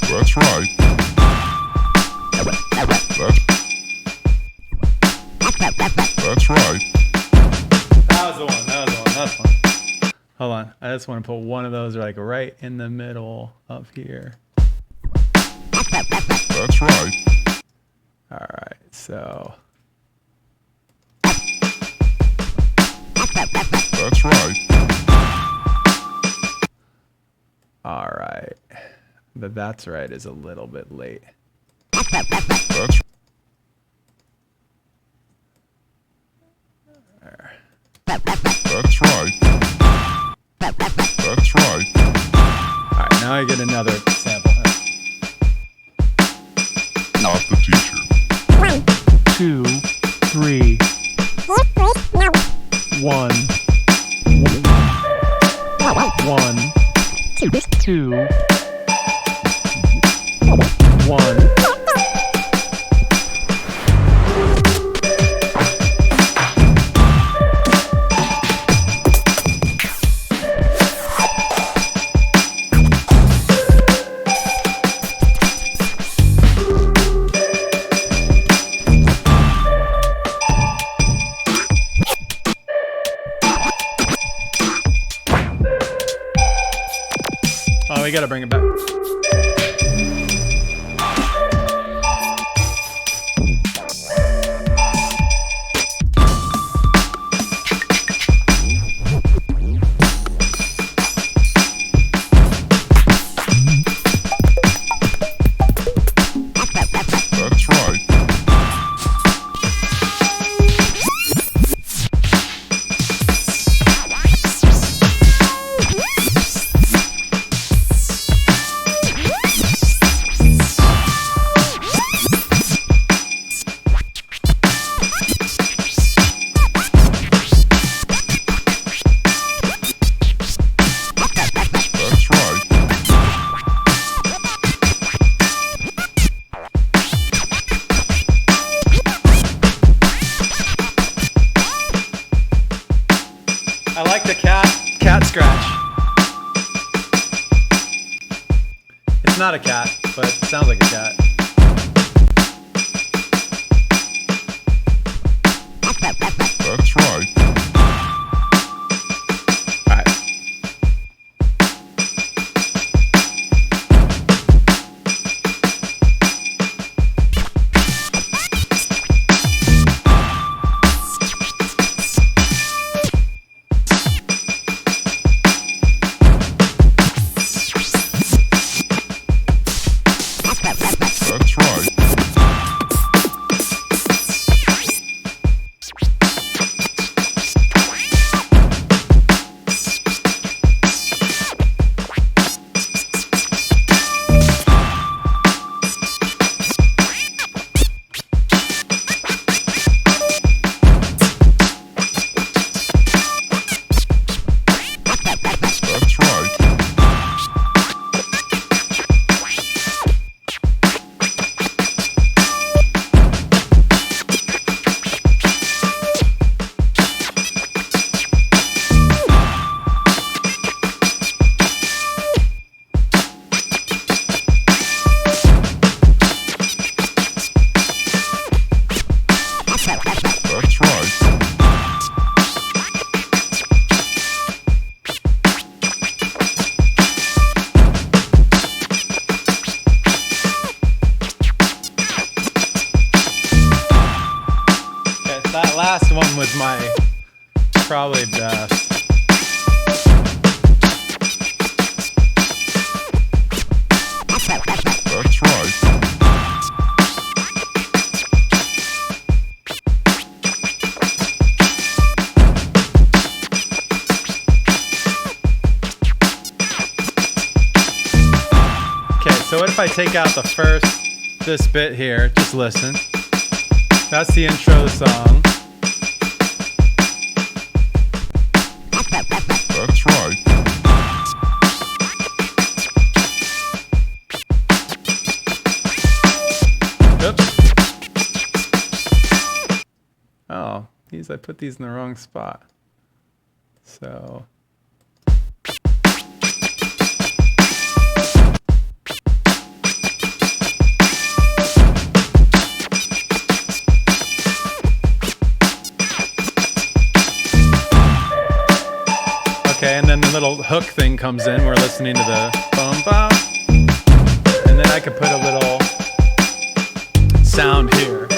C: That's right. That's right.
A: That was the one. That's one. Hold on. I just want to put one of those like right in the middle of here.
C: That's right.
A: All right. So.
C: That's right.
A: All right. The that's right is a little bit late.
C: That's
A: There.
C: That's right. That's right.
A: All right. Now I get another sample.
C: Not the teacher.
D: 1,
A: 2, 3, 1, 2, 1. Oh, we gotta bring it back. scratch. It's not a cat, but it sounds like a cat.
C: That's right.
A: All right.
C: That's right. That's right. That's right.
A: Okay, that last one was my probably best.
C: That's right.
A: Okay, so what if I take out the first, this bit here, just listen. That's the intro of the song.
C: That's right.
A: Oops. Oh, I put these in the wrong spot. So. Okay, and then the little hook thing comes in. We're listening to the bum bum. And then I could put a little sound here.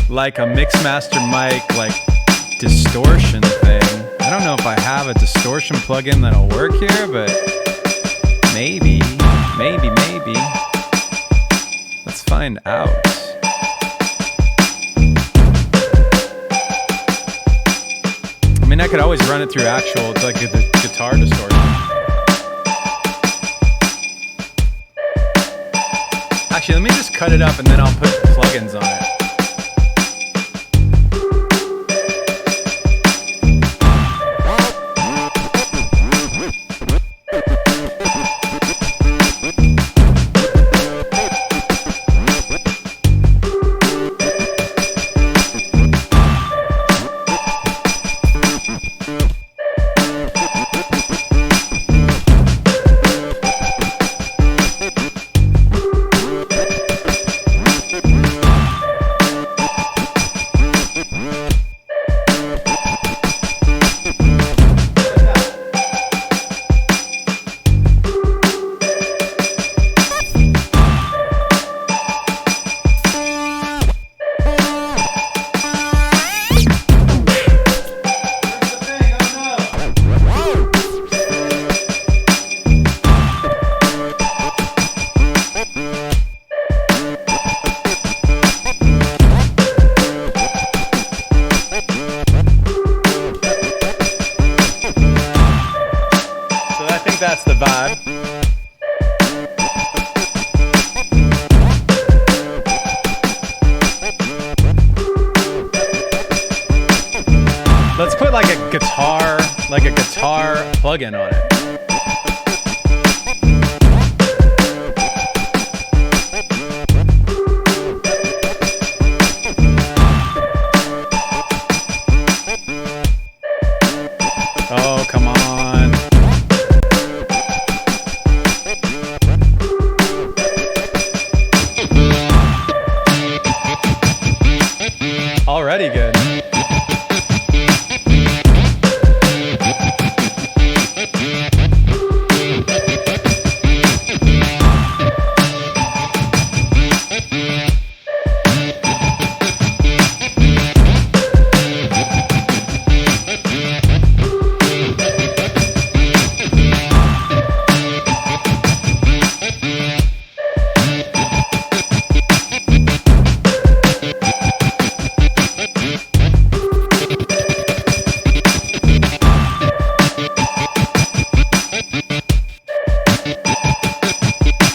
A: Like a mix master mic, like distortion thing. I don't know if I have a distortion plugin that'll work here, but maybe. Let's find out. I mean, I could always run it through actual, like the guitar distortion. Actually, let me just cut it up and then I'll put plugins on it. that's the vibe. Let's put like a guitar plug-in on it. Oh, come on. Already good.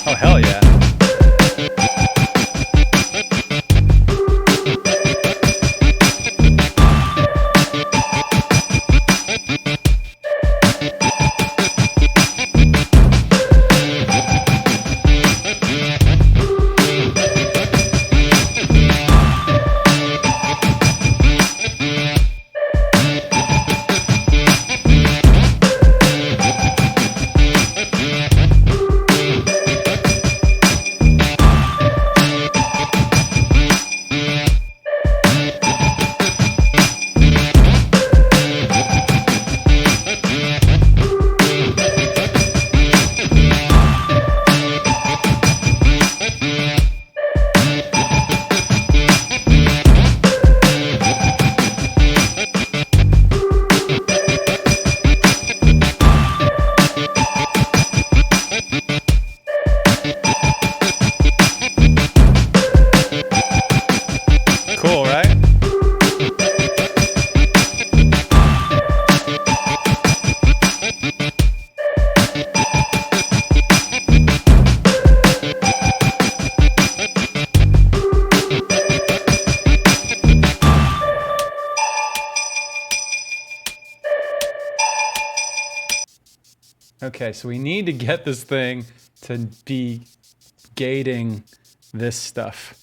A: Oh, hell yeah. Cool, right? Okay, so we need to get this thing to be gating this stuff.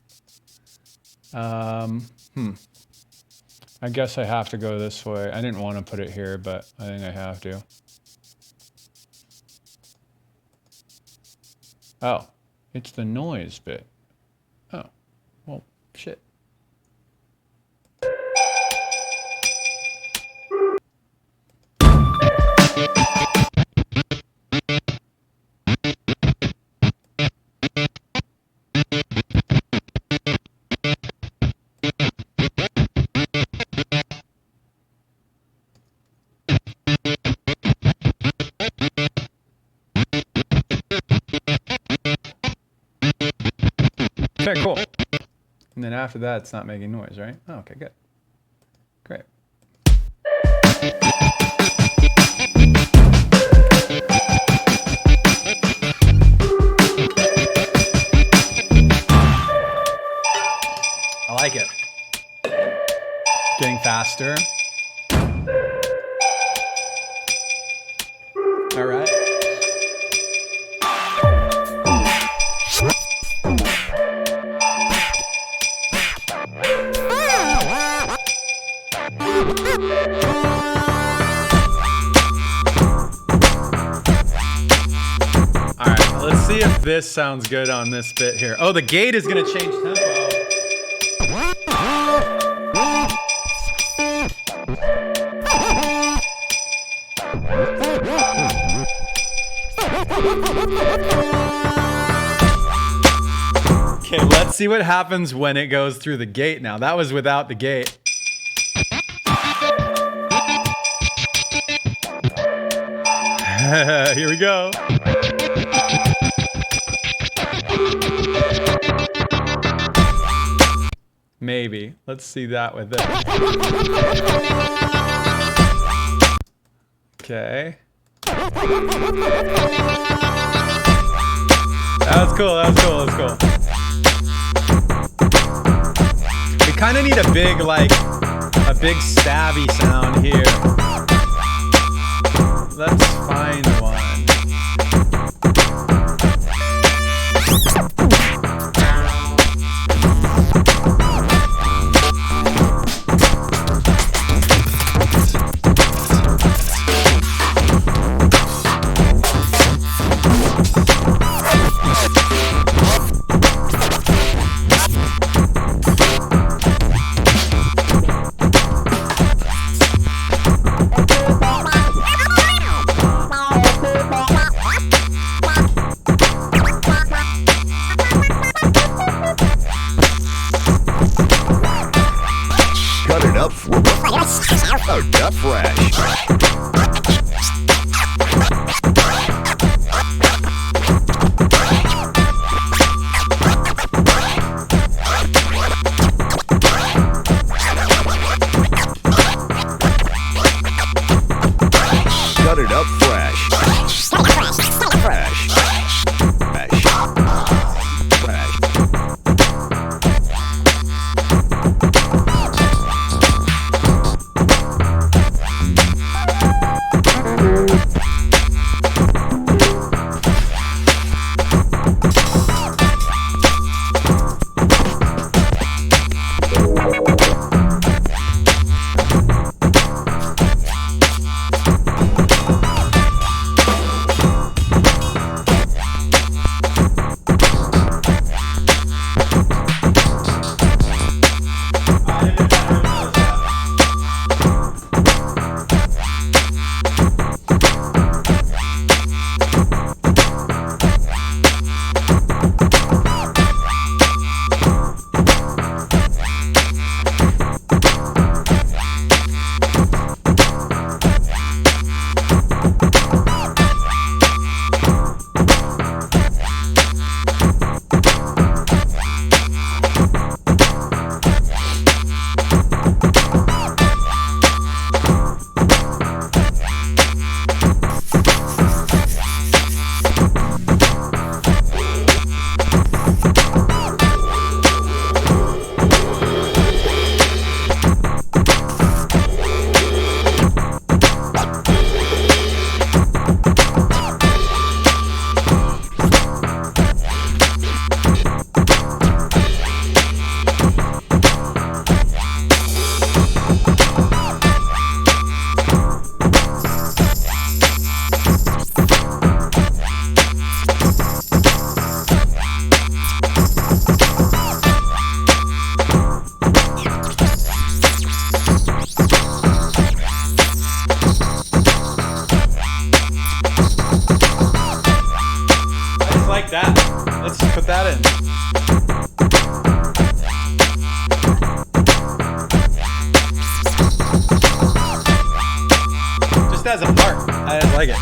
A: I guess I have to go this way. I didn't want to put it here, but I think I have to. Oh, it's the noise bit. Oh, well, shit. Okay, cool. And then after that, it's not making noise, right? Oh, okay, good. Great. I like it. Getting faster. All right. Alright, let's see if this sounds good on this bit here. Oh, the gate is gonna change tempo. Okay, let's see what happens when it goes through the gate now. That was without the gate. Here we go. Maybe. Let's see that with it. Okay. That was cool. That was cool. That was cool. We kind of need a big, like, a big stabby sound here. Let's find one.
D: Cut it up for a fresh. Cut it up fresh. Fresh. Fresh.
A: Like that. Let's put that in. Just as a part. I like it.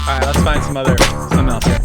A: Alright, let's find something else here.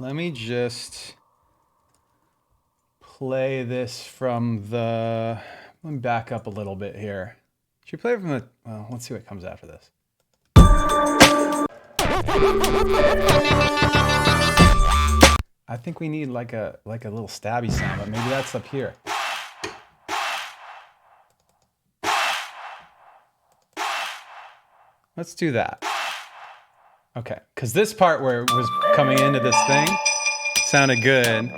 A: let me just play this from the... Let me back up a little bit here. Should we play it from the... Well, let's see what comes after this. I think we need like a little stabby sound, but maybe that's up here. Let's do that. Okay, because this part where it was coming into this thing sounded good.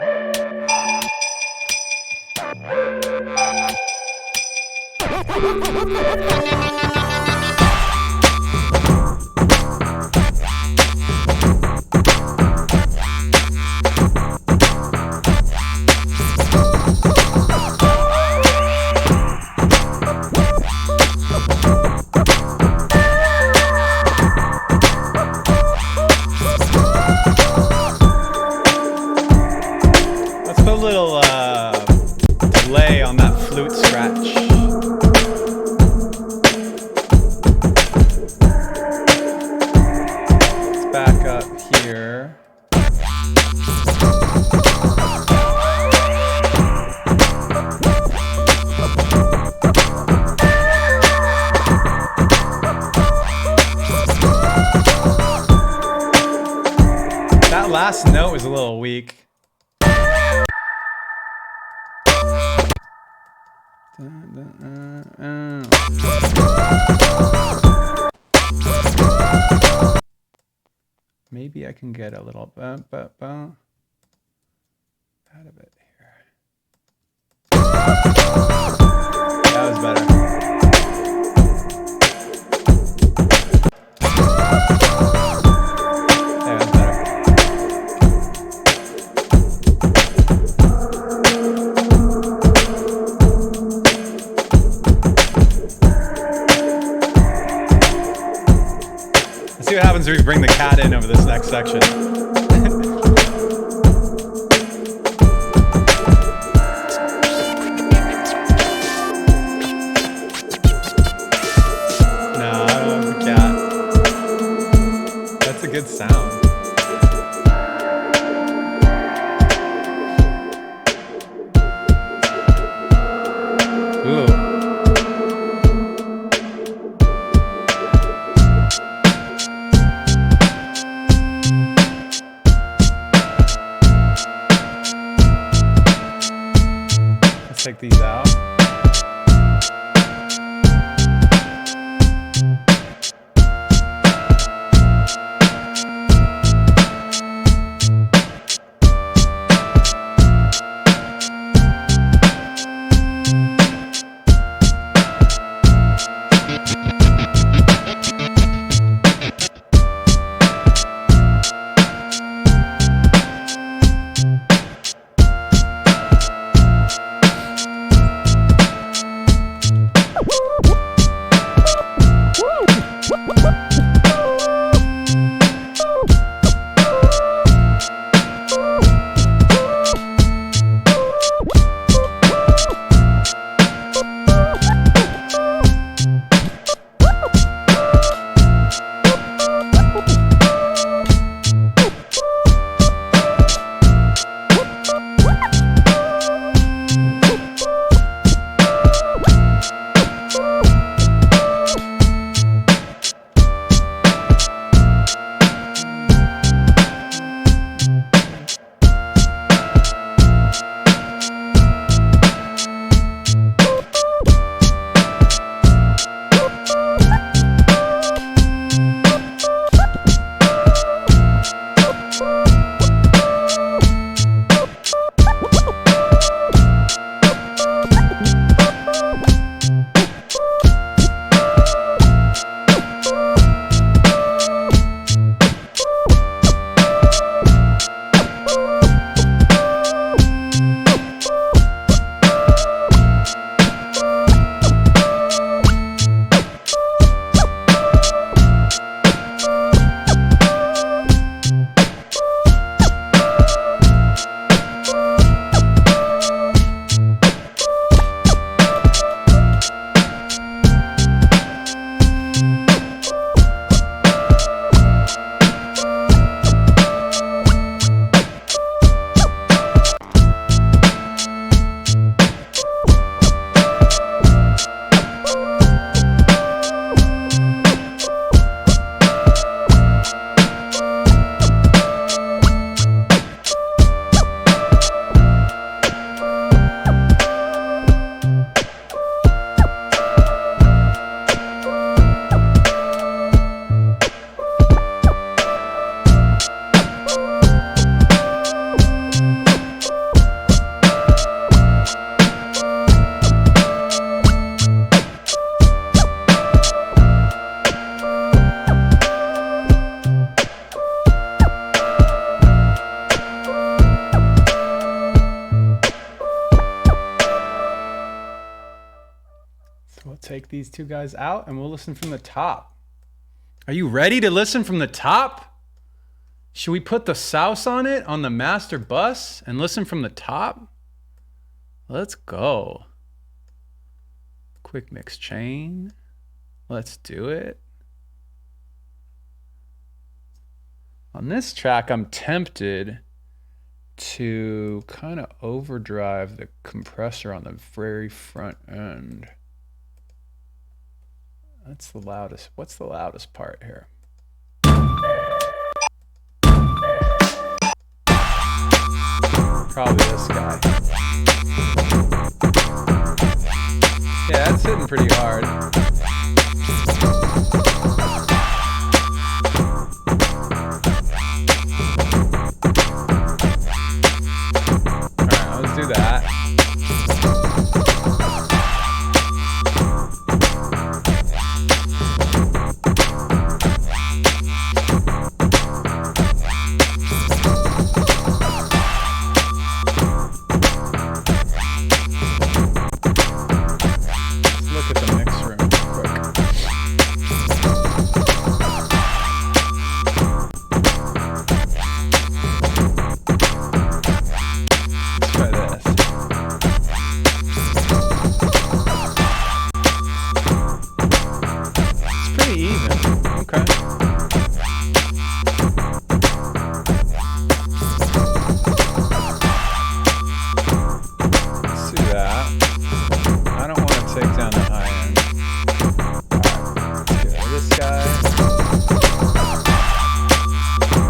A: Delay on that flute scratch. Let's back up here. That last note was a little weak. Maybe I can get a little out of it here. That was better. That was better. Let's see what happens when we bring the cat in over this next section. No, I don't love the cat. That's a good sound. Ooh. Take these out. take these two guys out and we'll listen from the top. Are you ready to listen from the top? Should we put the souse on it on the master bus and listen from the top? Let's go. Quick mix chain. Let's do it. On this track, I'm tempted to kind of overdrive the compressor on the very front end. That's the loudest. What's the loudest part here? Probably this guy. Yeah, that's hitting pretty hard. Alright, let's do that.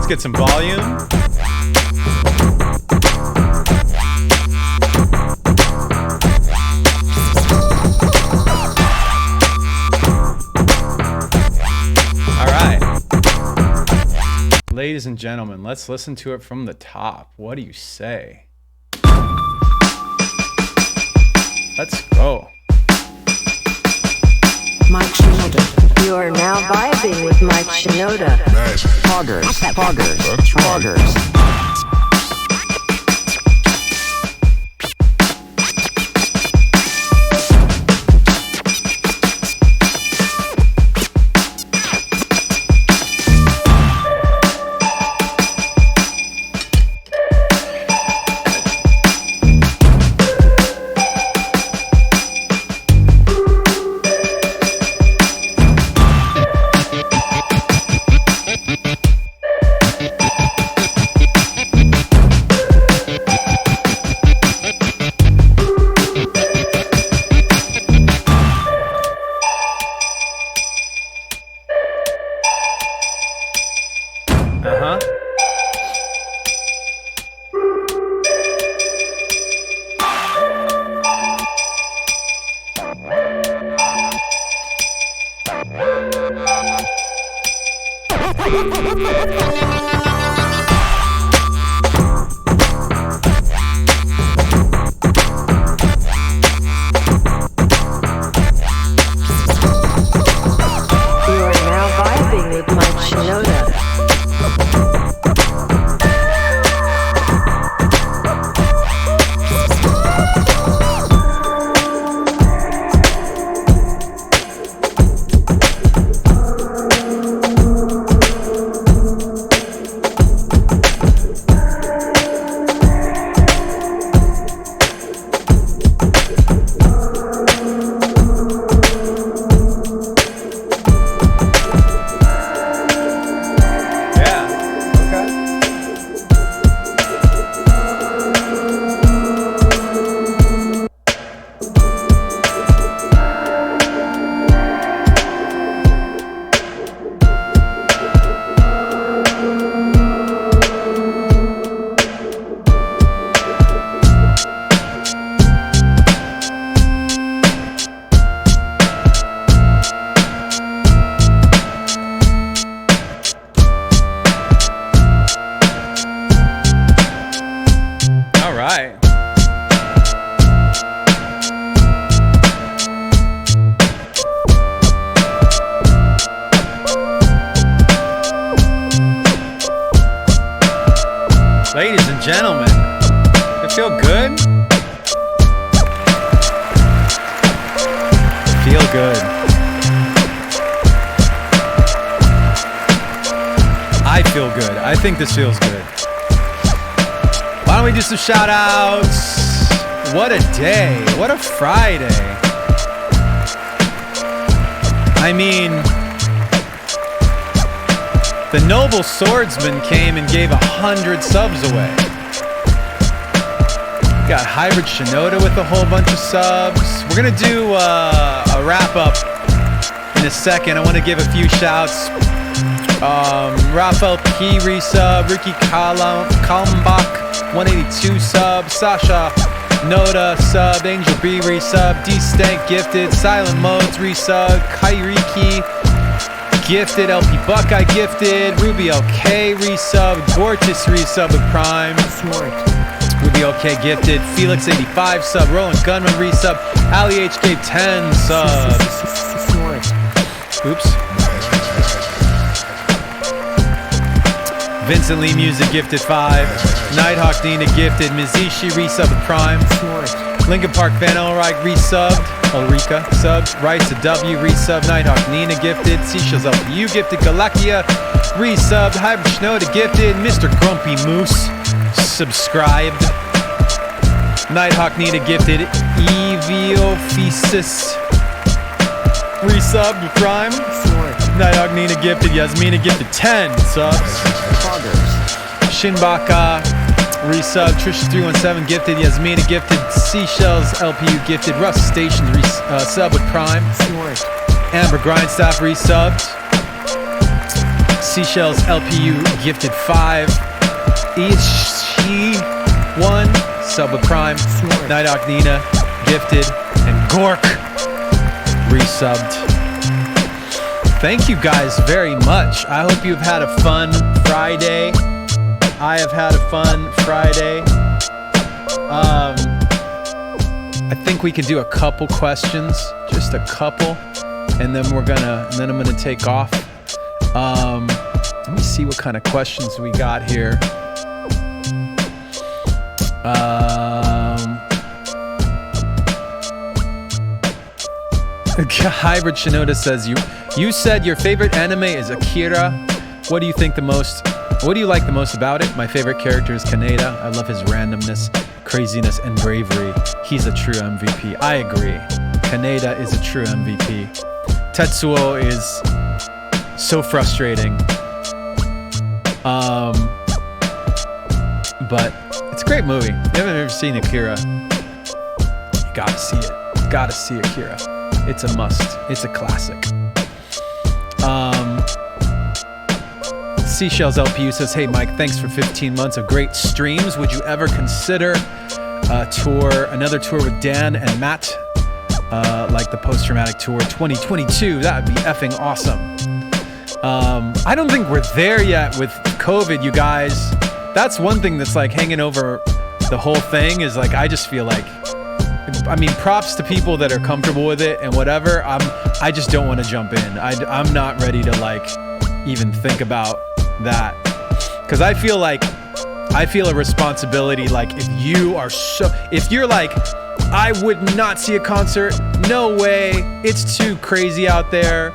A: Get some volume. All right. Ladies and gentlemen, let's listen to it from the top. What do you say? Let's go.
E: Mike Shinoda. You are now vibing with Mike Shinoda.
C: Nice.
B: Poggers. Poggers.
C: That's right.
B: Poggers.
A: Ladies and gentlemen, does it feel good? Feel good. I feel good. I think this feels good. Why don't we do some shout outs? What a day. What a Friday. I mean, the Noble Swordsman came and gave 100 subs away. Got Hybrid Shinoda with a whole bunch of subs. We're gonna do a wrap up in a second. I want to give a few shouts. Raphael P resub, Ricky Kalmbach 182 sub, Sasha Noda sub, Angel B resub, D Stank gifted, Silent Modes resub, Kairiki gifted, LP Buckeye gifted, Ruby LK resub, Gorgeous resub with Prime. Ruby LK gifted, Felix 85 sub, Roland Gunman resub, Ali H gave 10 subs. Oops. Vincent Lee Music gifted 5. Nighthawk Nina gifted, Mizishi resub with Prime. Lincoln Park Fan Elrike resubbed, Ulrika subbed, Rice to W resubbed, Nighthawk Nina gifted, Seashells LPU gifted, Galakia resubbed, Hybrid Shinoda gifted, Mr. Grumpy Moose subscribed, Nighthawk Nina gifted, Eviophysis resubbed with Prime, Nighthawk Nina gifted, Yasmina gifted 10 subs, Shinbaka resub, Trisha 317 gifted, Yasmina gifted, Seashells LPU gifted, Russ Station sub with Prime, Amber Grindstaff resubbed, Seashells LPU gifted 5, Ishi 1 sub with Prime, Nighthawk Nina gifted, and Gork resubbed. Thank you guys very much. I hope you've had a fun Friday. I have had a fun Friday. I think we could do a couple questions, just a couple, and then I'm gonna take off. Let me see what kind of questions we got here. Hybrid Shinoda says you said your favorite anime is Akira. What do you like the most about it? My favorite character is Kaneda. I love his randomness, craziness, and bravery. He's a true MVP. I agree. Kaneda is a true MVP. Tetsuo is so frustrating. But it's a great movie. If you haven't ever seen Akira, you gotta see it. Gotta see Akira. It's a must. It's a classic. Seashells LPU says, hey Mike, thanks for 15 months of great streams. Would you ever consider another tour with Dan and Matt, like the post-traumatic tour 2022? That would be effing awesome. I don't think we're there yet with COVID, you guys. That's one thing that's like hanging over the whole thing is like, I just feel like, I mean, props to people that are comfortable with it and whatever. I just don't want to jump in. I'm not ready to like even think about that, because I feel a responsibility. Like if you're like, I would not see a concert, no way, it's too crazy out there,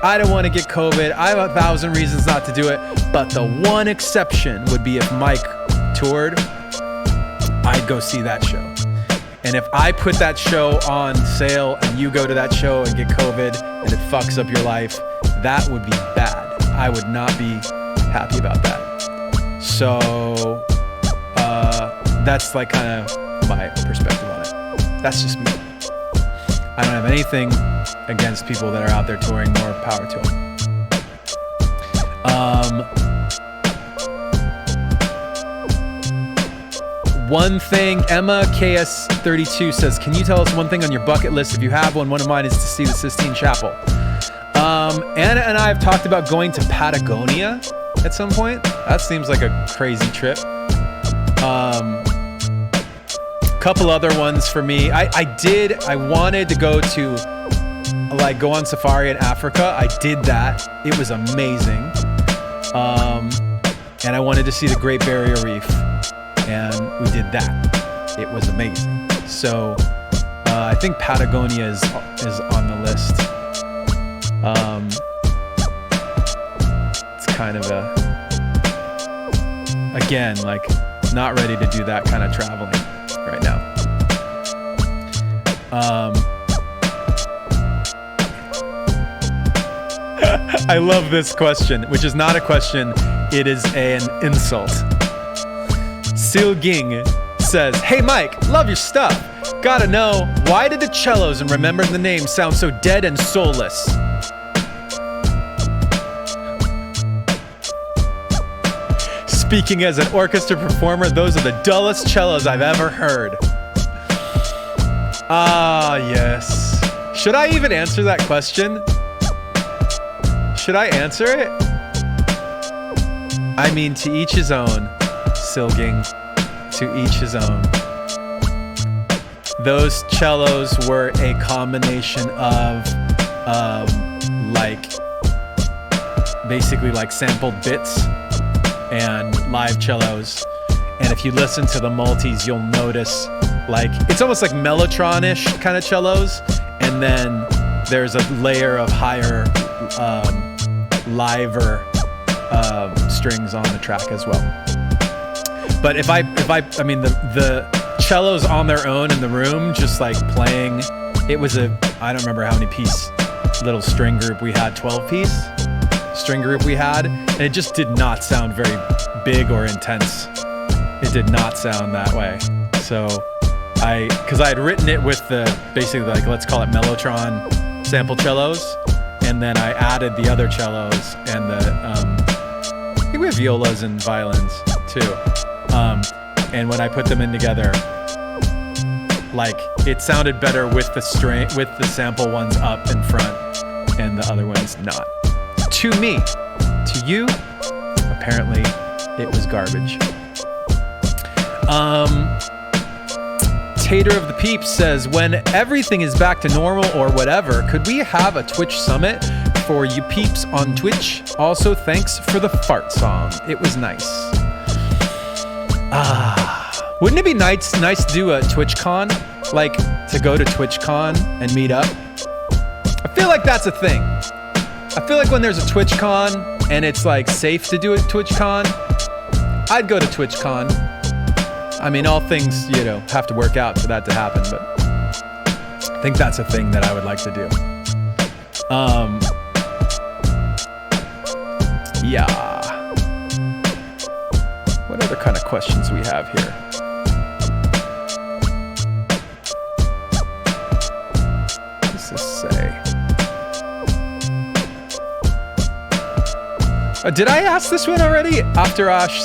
A: I don't want to get COVID, I have 1,000 reasons not to do it, but the one exception would be if Mike toured, I'd go see that show. And if I put that show on sale and you go to that show and get COVID and it fucks up your life, that would be bad. I would not be happy about that. So that's like kind of my perspective on it. That's just me. I don't have anything against people that are out there touring. More power to them. One thing, Emma KS32 says, can you tell us one thing on your bucket list if you have one? One of mine is to see the Sistine Chapel. Anna and I have talked about going to Patagonia at some point. That seems like a crazy trip. Couple other ones for me. I wanted to go on safari in Africa. I did that. It was amazing. And I wanted to see the Great Barrier Reef. And we did that. It was amazing. So I think Patagonia is on the list. It's kind of again, like, not ready to do that kind of traveling right now. I love this question, which is not a question, it is an insult. Sil Ging says, "Hey Mike, love your stuff. Gotta know, why did the cellos and Remember the Name sound so dead and soulless?" Speaking as an orchestra performer, those are the dullest cellos I've ever heard. Ah, yes. Should I even answer that question? Should I answer it? I mean, to each his own, Silging. To each his own. Those cellos were a combination of, basically like sampled bits and live cellos. And if you listen to the multis, you'll notice, like, it's almost like Mellotron-ish kind of cellos. And then there's a layer of higher, liver strings on the track as well. But I mean, the cellos on their own in the room, just like playing, it was I don't remember how many piece little string group we had, 12-piece string group we had, and it just did not sound very big or intense. It did not sound that way. So because I had written it with basically, like, let's call it Mellotron sample cellos, and then I added the other cellos and I think we have violas and violins too. And when I put them in together, like, it sounded better with the sample ones up in front and the other ones not. To me, to you, apparently it was garbage. Tater of the Peeps says, when everything is back to normal or whatever, could we have a Twitch summit for you peeps on Twitch? Also, thanks for the fart song. It was nice. Wouldn't it be nice to do a TwitchCon? Like, to go to TwitchCon and meet up? I feel like that's a thing. I feel like when there's a TwitchCon and it's, like, safe to do a TwitchCon, I'd go to TwitchCon. I mean, all things, have to work out for that to happen, but I think that's a thing that I would like to do. Yeah. What other kind of questions we have here? What does this say? Did I ask this one already? After Ash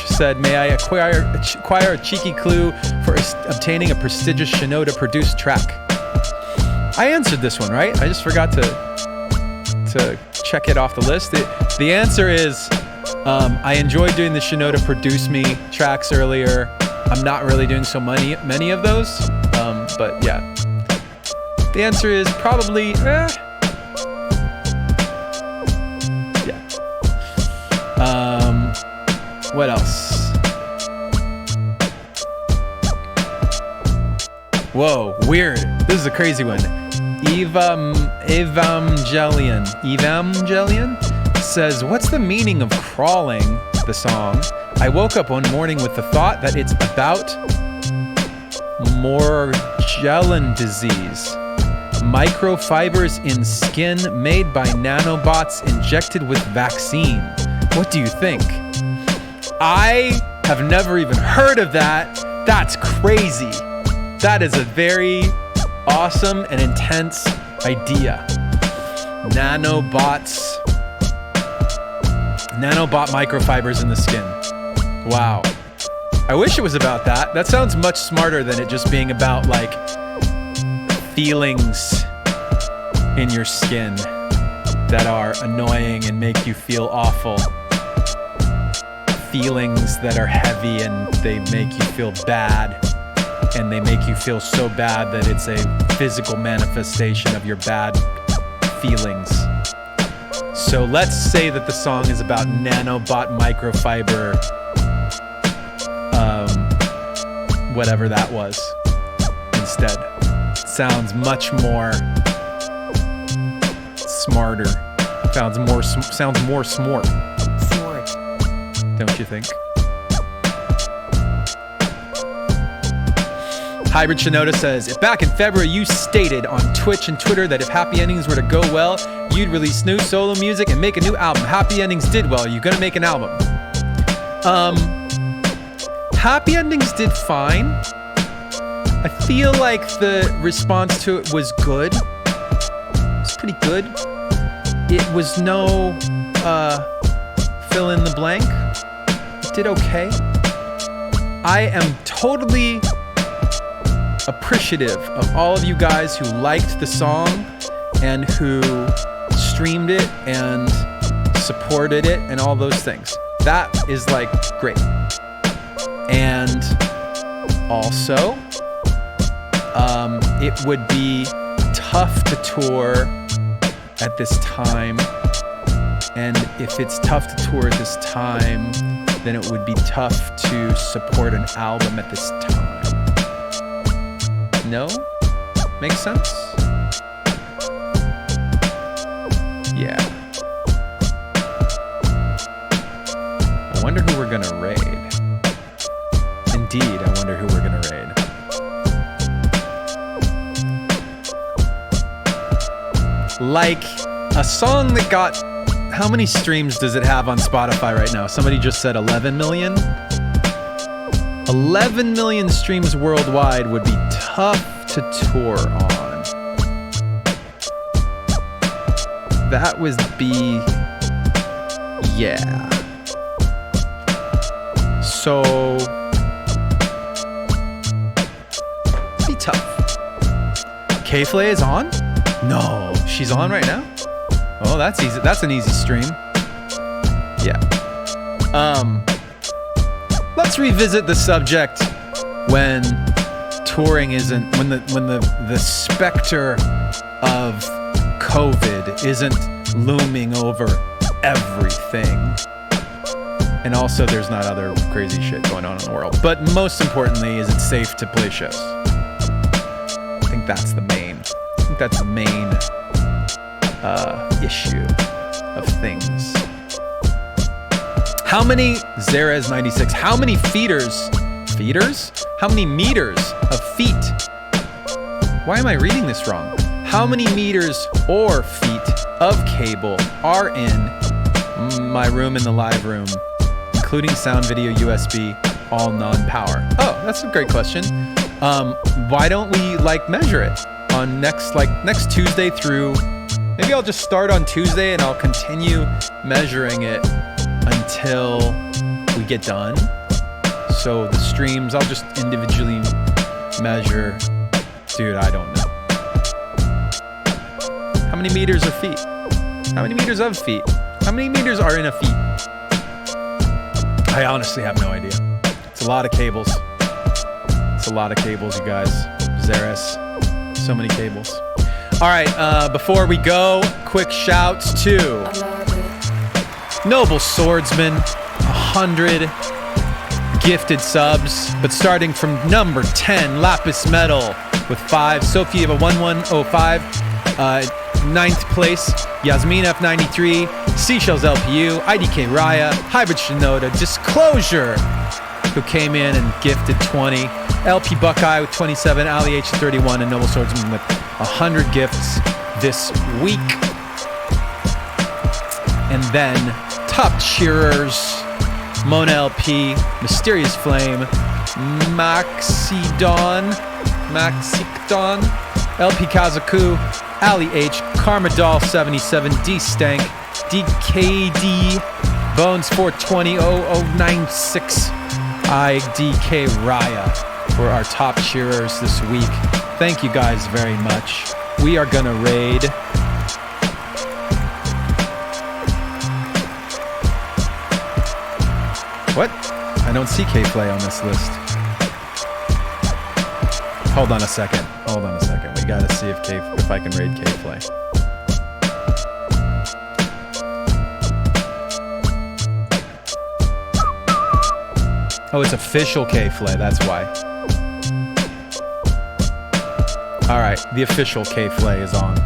A: said, may I acquire a cheeky clue for obtaining a prestigious Shinoda produced track? I answered this one, right? I just forgot to check it off the list. The answer is, I enjoyed doing the Shinoda Produce Me tracks earlier. I'm not really doing so many of those, but yeah. The answer is probably, yeah. What else? Whoa, weird. This is a crazy one. Evangelion says, what's the meaning of Crawling, the song? I woke up one morning with the thought that it's about Morgellon disease. Microfibers in skin made by nanobots injected with vaccine. What do you think? I have never even heard of that. That's crazy. That is a very awesome and intense idea. Nanobot microfibers in the skin. Wow. I wish it was about that. That sounds much smarter than it just being about, like, feelings in your skin that are annoying and make you feel awful. Feelings that are heavy and they make you feel bad. And they make you feel so bad that it's a physical manifestation of your bad feelings. So let's say that the song is about nanobot microfiber, whatever that was. instead. Sounds much more smarter. Sounds more smart. Don't you think? Hybrid Shinoda says, if back in February you stated on Twitch and Twitter that if Happy Endings were to go well, you'd release new solo music and make a new album. Happy Endings did well. You're gonna make an album. Happy Endings did fine. I feel like the response to it was good. It's pretty good. It was no fill in the blank. It did okay. I am totally appreciative of all of you guys who liked the song and who streamed it and supported it and all those things. That is like great. And also, it would be tough to tour at this time. And if it's tough to tour at this time, then it would be tough to support an album at this time. No? Makes sense? Yeah. I wonder who we're gonna raid. Indeed, I wonder who we're gonna raid. Like a song that got... How many streams does it have on Spotify right now? Somebody just said 11 million? 11 million streams worldwide would be tough to tour on. That was yeah. So, be tough. K-Flay is on? No, she's on right now? Oh, that's easy. That's an easy stream. Yeah. Let's revisit the subject when touring isn't, when the specter of COVID isn't looming over everything. And also there's not other crazy shit going on in the world. But most importantly, is it safe to play shows? I think that's the main issue of things. How many, Zerez96, how many feeders? How many meters of feet? Why am I reading this wrong? How many meters or feet of cable are in my room in the live room, including sound, video, USB, all non-power? Oh, that's a great question. Why don't we measure it on next Tuesday through, maybe I'll just start on Tuesday and I'll continue measuring it until we get done. So the streams, I'll just individually measure. Dude, I don't know. How many meters of feet? How many meters of feet? How many meters are in a feet? I honestly have no idea. It's a lot of cables. It's a lot of cables, you guys. Zeres. So many cables. All right, before we go, quick shouts to Noble Swordsman, 100 gifted subs, but starting from number 10, Lapis Metal with 5, Sophie of a 1105, 9th place, Yasmin F93, Seashells LPU, IDK Raya, Hybrid Shinoda, Disclosure, who came in and gifted 20, LP Buckeye with 27, Ali H 31, and Noble Swordsman with 100 gifts this week. And then top cheerers, Mona LP, Mysterious Flame, Maxidon, LP Kazaku, Ali H, Karma Doll 77, D Stank, DKD, Bones 420 0096, IDK Raya for our top cheerers this week. Thank you guys very much. We are gonna raid what? I don't see K-Flay on this list. Hold on a second. We gotta see if I can raid K-Flay. Oh, it's official K-Flay, that's why. All right, the official K-Flay is on.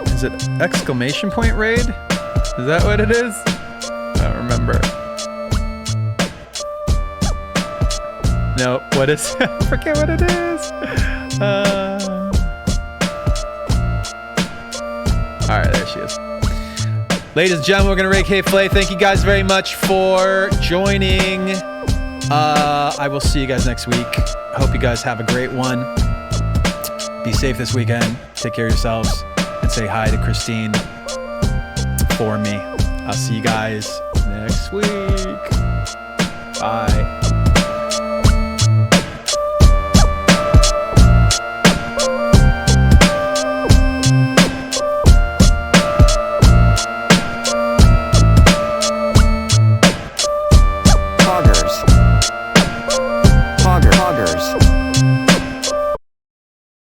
A: Is it exclamation point raid? Is that what it is? I don't remember. No, what is it? I forget what it is. All right, there she is. Ladies and gentlemen, we're going to raid K-Flay. Thank you guys very much for joining. I will see you guys next week. I hope you guys have a great one. Be safe this weekend. Take care of yourselves. And say hi to Christine for me. I'll see you guys next week. Bye.